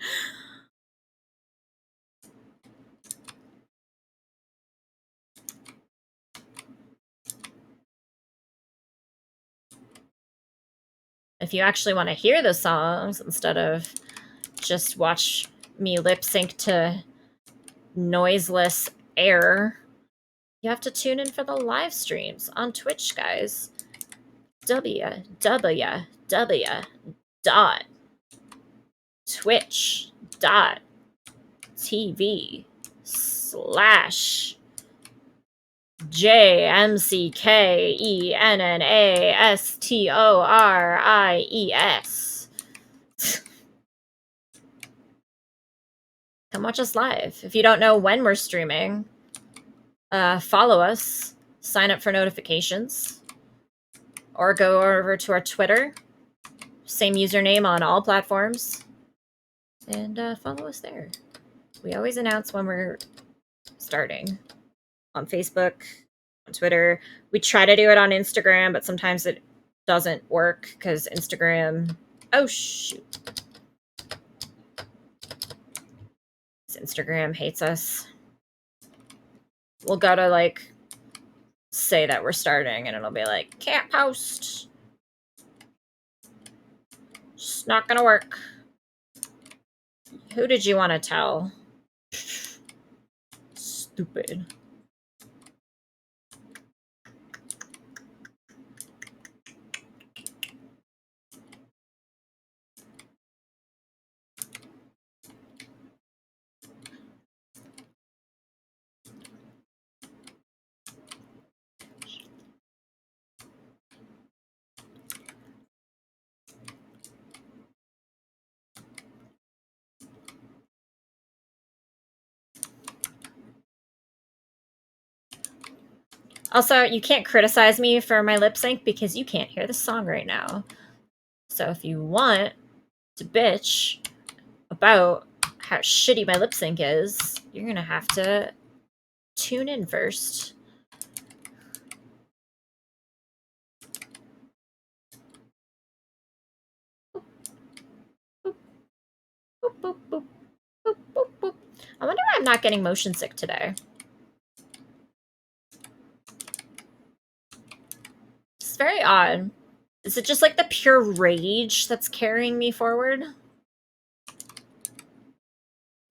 If you actually want to hear the songs instead of just watch me lip sync to noiseless air, you have to tune in for the live streams on Twitch, guys. www.twitch.tv/JMCKENNASTORIES. Come watch us live. If you don't know when we're streaming, follow us, sign up for notifications, or go over to our Twitter. Same username on all platforms. And follow us there. We always announce when we're starting on Facebook, on Twitter. We try to do it on Instagram, but sometimes it doesn't work because Instagram... Oh, shoot. Instagram hates us. We'll go to, like, say that we're starting, and it'll be like, can't post. Just not gonna work. Who did you want to tell? Stupid. Also, you can't criticize me for my lip sync because you can't hear the song right now. So if you want to bitch about how shitty my lip sync is, you're gonna have to tune in first. I wonder why I'm not getting motion sick today. It's very odd. Is it just like the pure rage that's carrying me forward?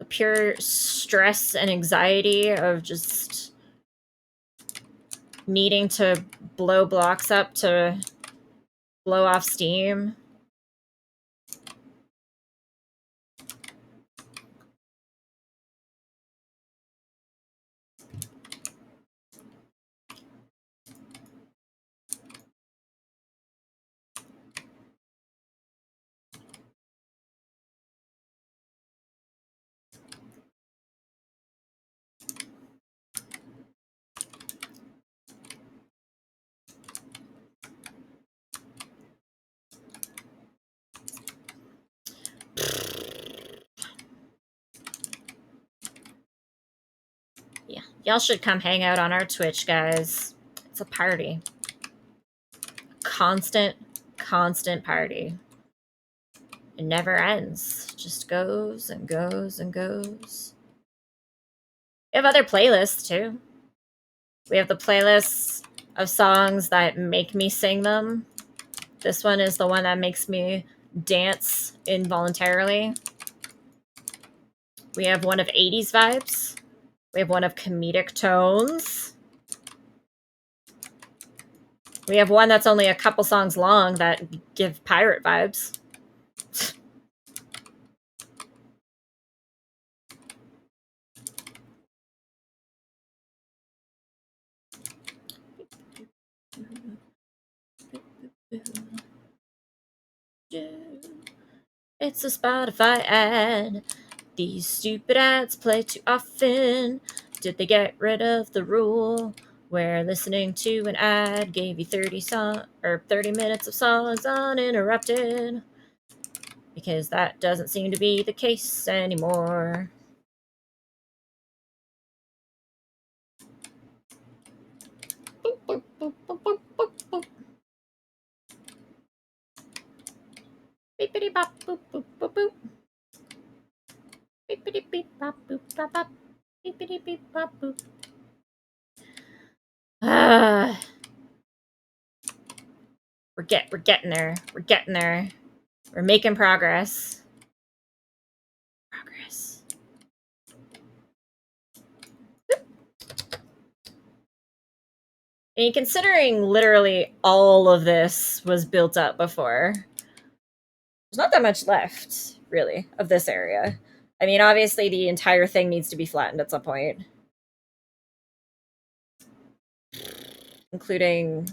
The pure stress and anxiety of just needing to blow blocks up to blow off steam? Yeah, y'all should come hang out on our Twitch, guys. It's a party. Constant party. It never ends. Just goes and goes and goes. We have other playlists, too. We have the playlists of songs that make me sing them. This one is the one that makes me dance involuntarily. We have one of 80s vibes. We have one of comedic tones. We have one that's only a couple songs long that give pirate vibes. It's a Spotify ad. These stupid ads play too often. Did they get rid of the rule where listening to an ad gave you 30 minutes of songs uninterrupted? Because that doesn't seem to be the case anymore. Boop, boop, boop, boop, boop, boop, boop. Beepity bop, boop, boop, boop, boop. Beepity beep, bop, boop, bop, bop. Beepity beep, bop, boop. We're getting there. We're getting there. We're making progress. Progress. And considering literally all of this was built up before, there's not that much left, really, of this area. I mean, obviously the entire thing needs to be flattened at some point. Including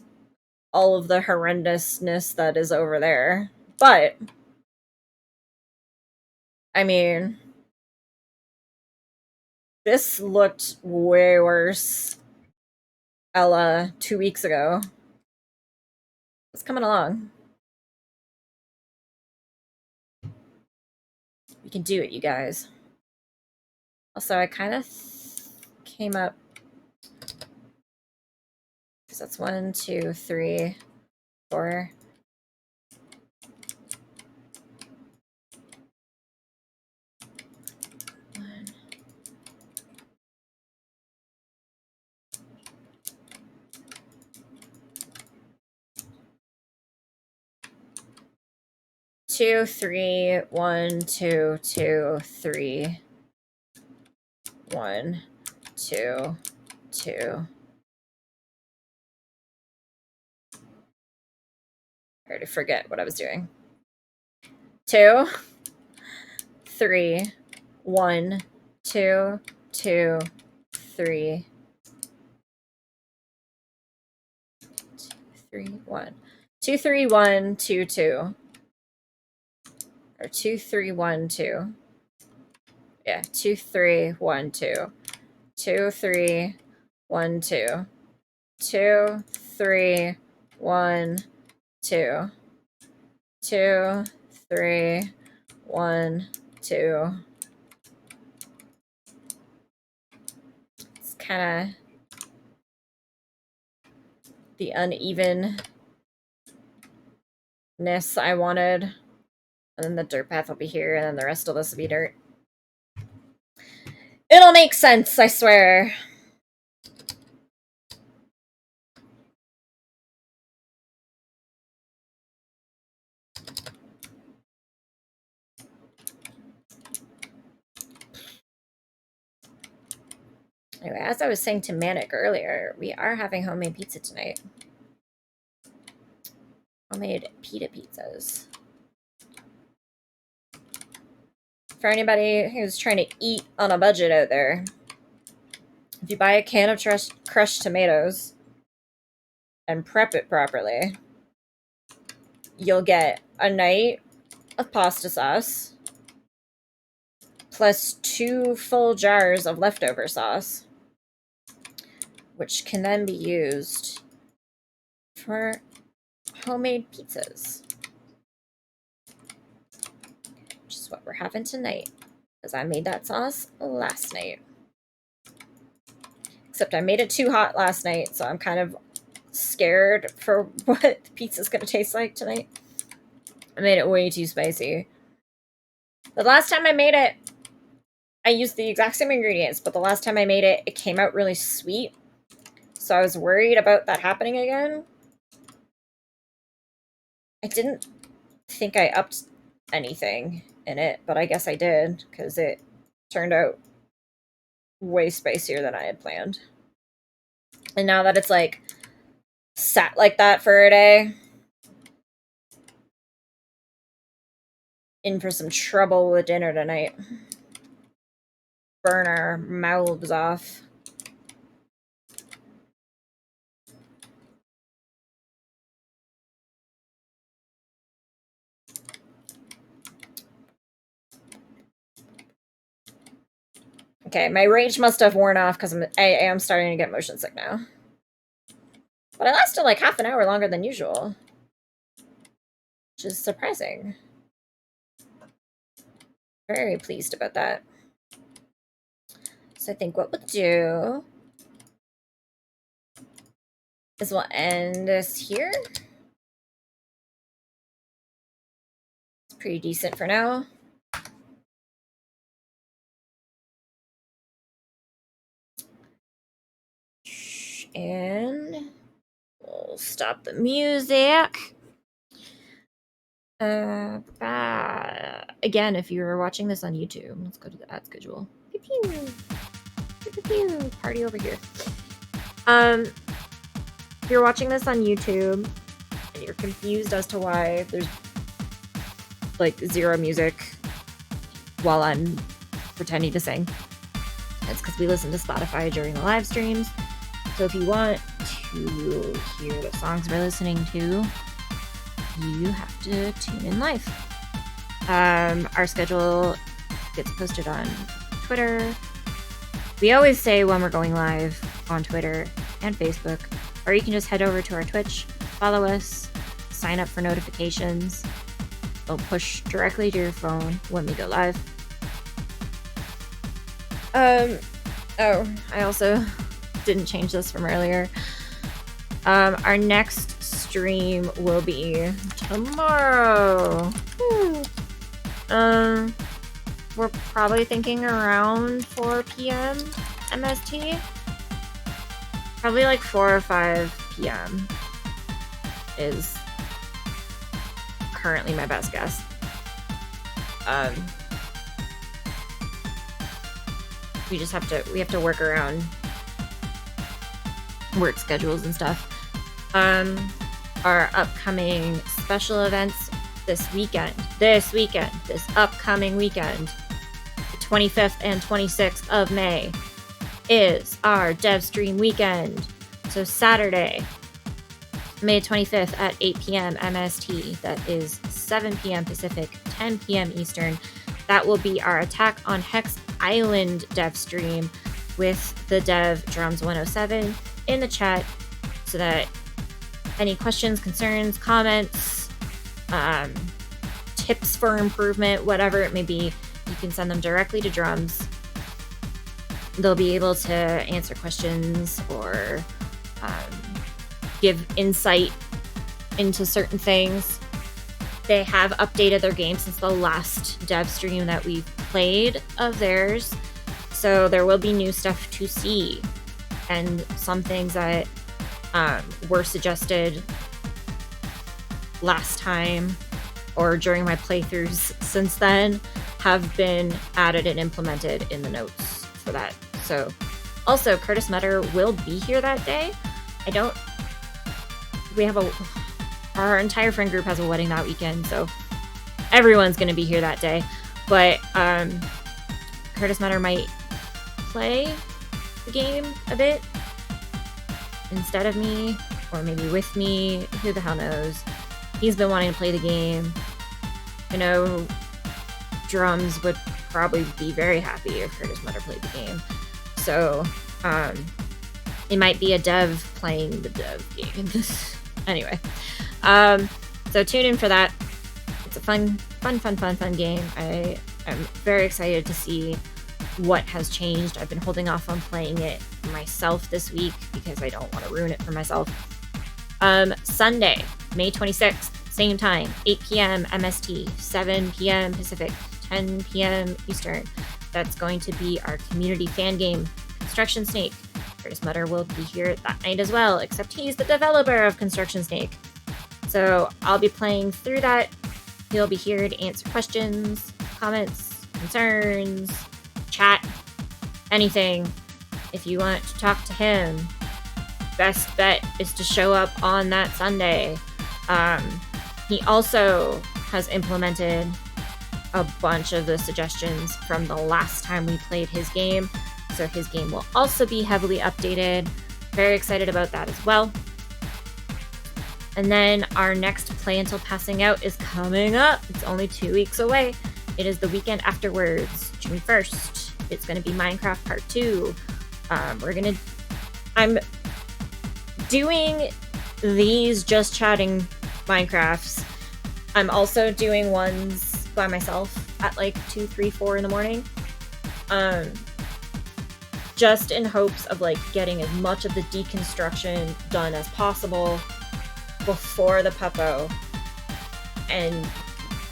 all of the horrendousness that is over there. But, I mean, this looked way worse, Ella, 2 weeks ago. It's coming along. We can do it, you guys. Also, I kind of came up, because that's 1, 2, 3, 4. 2, 3, 1, 2, 2, 3, 1, 2, 2. I already forget what I was doing. 2, 3, 1, 2, 2, 3, 3, 1. 2, 3, 1, 2, 2. Or 2, 3, 1, 2. Yeah, 2, 3, 1, 2. 2, 3, 1, 2. 2, 3, 1, 2. 2, 3, 1, 2. It's kind of the unevenness I wanted. And then the dirt path will be here, and then the rest of this will be dirt. It'll make sense, I swear. Anyway, as I was saying to Manic earlier, we are having homemade pizza tonight. Homemade pita pizzas. For anybody who's trying to eat on a budget out there, if you buy a can of crushed tomatoes and prep it properly, you'll get a night of pasta sauce plus 2 full jars of leftover sauce, which can then be used for homemade pizzas, which is what we're having tonight, because I made that sauce last night. Except I made it too hot last night, so I'm kind of scared for what the pizza's gonna taste like tonight. I made it way too spicy. The last time I made it, I used the exact same ingredients, but the last time I made it, it came out really sweet. So I was worried about that happening again. I didn't think I upped anything in it, but I guess I did, because it turned out way spicier than I had planned. And now that it's like sat like that for a day, in for some trouble with dinner tonight. Burn our mouths off. Okay, my rage must have worn off because I am starting to get motion sick now. But I lasted like half an hour longer than usual, which is surprising. Very pleased about that. So I think what we'll do is we'll end this here. It's pretty decent for now. And we'll stop the music. Again, if you're watching this on YouTube, let's go to the ad schedule. Pew, pew. Pew, pew. Party over here. If you're watching this on YouTube and you're confused as to why there's like zero music while I'm pretending to sing, it's because we listen to Spotify during the live streams. So if you want to hear the songs we're listening to, you have to tune in live. Our schedule gets posted on Twitter. We always say when we're going live on Twitter and Facebook, or you can just head over to our Twitch, follow us, sign up for notifications. It'll push directly to your phone when we go live. Oh, I also didn't change this from earlier. Our next stream will be tomorrow. We're probably thinking around 4 p.m. MST. Probably like 4 or 5 p.m. is currently my best guess. We have to work around work schedules and stuff. Our upcoming special events this upcoming weekend, the 25th and 26th of May, is our dev stream weekend. So Saturday, May 25th at 8 p.m. MST, that is 7 p.m. Pacific, 10 p.m. Eastern. That will be our Attack on Hex Island dev stream with the dev Drums 107 in the chat, so that any questions, concerns, comments, tips for improvement, whatever it may be, you can send them directly to Drums. They'll be able to answer questions or give insight into certain things. They have updated their game since the last dev stream that we've played of theirs, so there will be new stuff to see, and some things that were suggested last time or during my playthroughs since then have been added and implemented in the notes for that. So also, Curtis Metter will be here that day. Our entire friend group has a wedding that weekend, so everyone's going to be here that day. But Curtis Metter might play the game a bit instead of me, or maybe with me. Who the hell knows? He's been wanting to play the game. I know Drums would probably be very happy if Curtis Metter played the game. So it might be a dev playing the dev game. Anyway, so tune in for that. It's a fun game. I'm very excited to see what has changed. I've been holding off on playing it myself this week because I don't want to ruin it for myself. Sunday, May 26th, same time, 8 p.m. MST, 7 p.m. Pacific, 10 p.m. Eastern. That's going to be our community fan game, Construction Snake. Curtis Metter will be here that night as well, except he's the developer of Construction Snake. So I'll be playing through that. He'll be here to answer questions, comments, concerns, chat, anything. If you want to talk to him, best bet is to show up on that Sunday. He also has implemented a bunch of the suggestions from the last time we played his game, so his game will also be heavily updated. Very excited about that as well. And then our next Play Until Passing Out is coming up. It's only 2 weeks away. It is the weekend afterwards, June 1st. It's gonna be Minecraft Part 2. I'm doing these just chatting Minecrafts. I'm also doing ones by myself at like 2, 3, 4 in the morning. Just in hopes of like getting as much of the deconstruction done as possible before the Puppo. And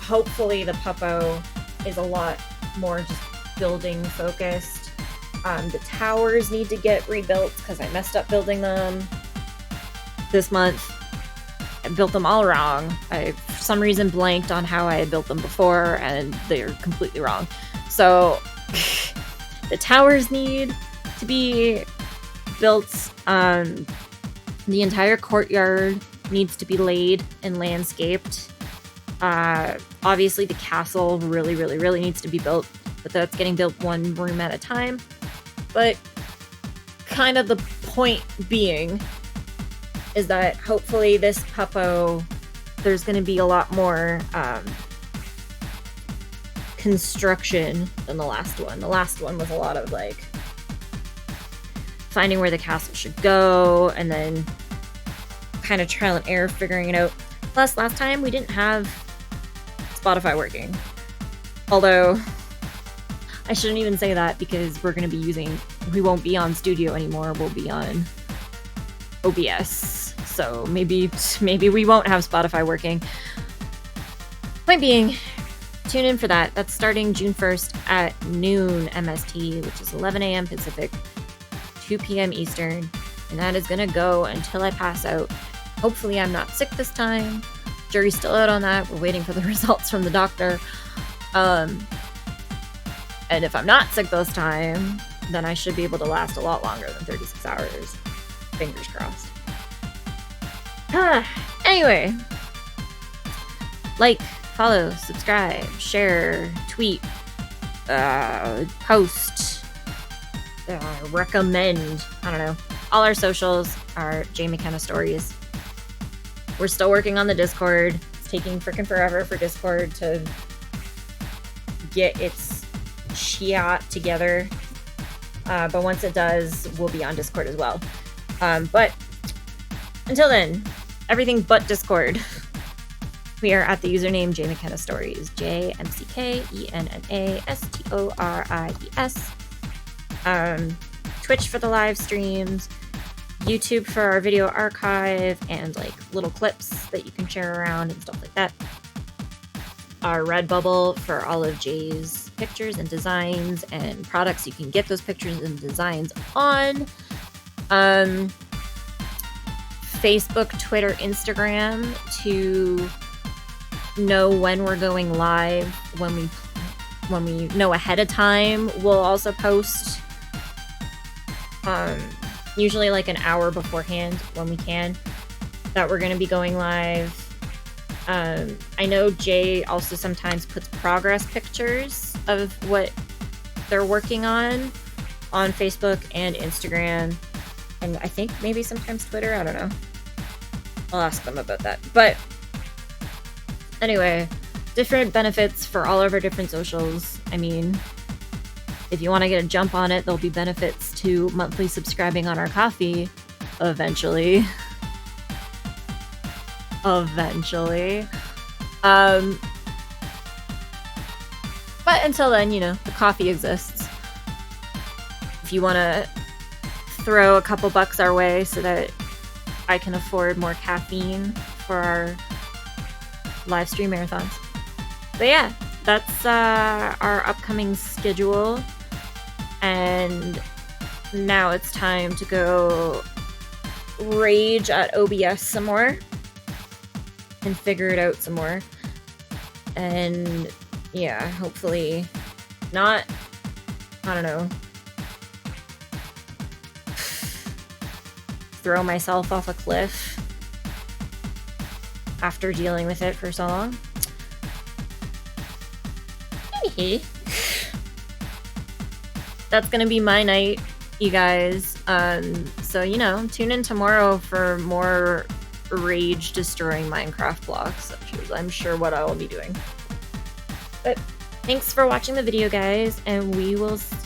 hopefully the Puppo is a lot more just building focused. The towers need to get rebuilt because I messed up building them this month. I built them all wrong. I, for some reason, blanked on how I had built them before, and they're completely wrong. So the towers need to be built. The entire courtyard needs to be laid and landscaped. Obviously the castle really needs to be built, but that's getting built one room at a time. But kind of the point being is that hopefully this Puppo, there's going to be a lot more construction than the last one. The last one was a lot of like finding where the castle should go and then kind of trial and error figuring it out. Plus last time we didn't have Spotify working. Although I shouldn't even say that because we're going to be we won't be on Studio anymore. We'll be on OBS. So maybe we won't have Spotify working. Point being, tune in for that. That's starting June 1st at noon MST, which is 11 a.m. Pacific, 2 p.m. Eastern. And that is going to go until I pass out. Hopefully I'm not sick this time. Jury's still out on that. We're waiting for the results from the doctor. And if I'm not sick this time, then I should be able to last a lot longer than 36 hours. Fingers crossed. Anyway. Like, follow, subscribe, share, tweet, post, recommend. I don't know. All our socials are J McKenna Stories. We're still working on the Discord. It's taking freaking forever for Discord to get its shit together. But once it does, we'll be on Discord as well. But until then, everything but Discord. We are at the username J McKenna Stories. JMCKENNASTORIES. Twitch for the live streams. YouTube for our video archive and like little clips that you can share around and stuff like that. Our Redbubble for all of Jay's pictures and designs and products you can get those pictures and designs on. Facebook, Twitter, Instagram to know when we're going live. When we know ahead of time, we'll also post usually like an hour beforehand when we can, that we're going to be going live. I know Jay also sometimes puts progress pictures of what they're working on Facebook and Instagram, and I think maybe sometimes Twitter. I don't know. I'll ask them about that. But anyway, different benefits for all of our different socials. I mean, if you want to get a jump on it, there'll be benefits to monthly subscribing on our Ko-fi eventually. Eventually. But until then, the Ko-fi exists. If you want to throw a couple bucks our way so that I can afford more caffeine for our live stream marathons. But yeah, that's our upcoming schedule. And now it's time to go rage at OBS some more and figure it out some more. And yeah, hopefully not, I don't know, throw myself off a cliff after dealing with it for so long. That's gonna be my night, you guys. So tune in tomorrow for more rage destroying Minecraft blocks, which is, I'm sure, what I will be doing. But thanks for watching the video, guys, and we will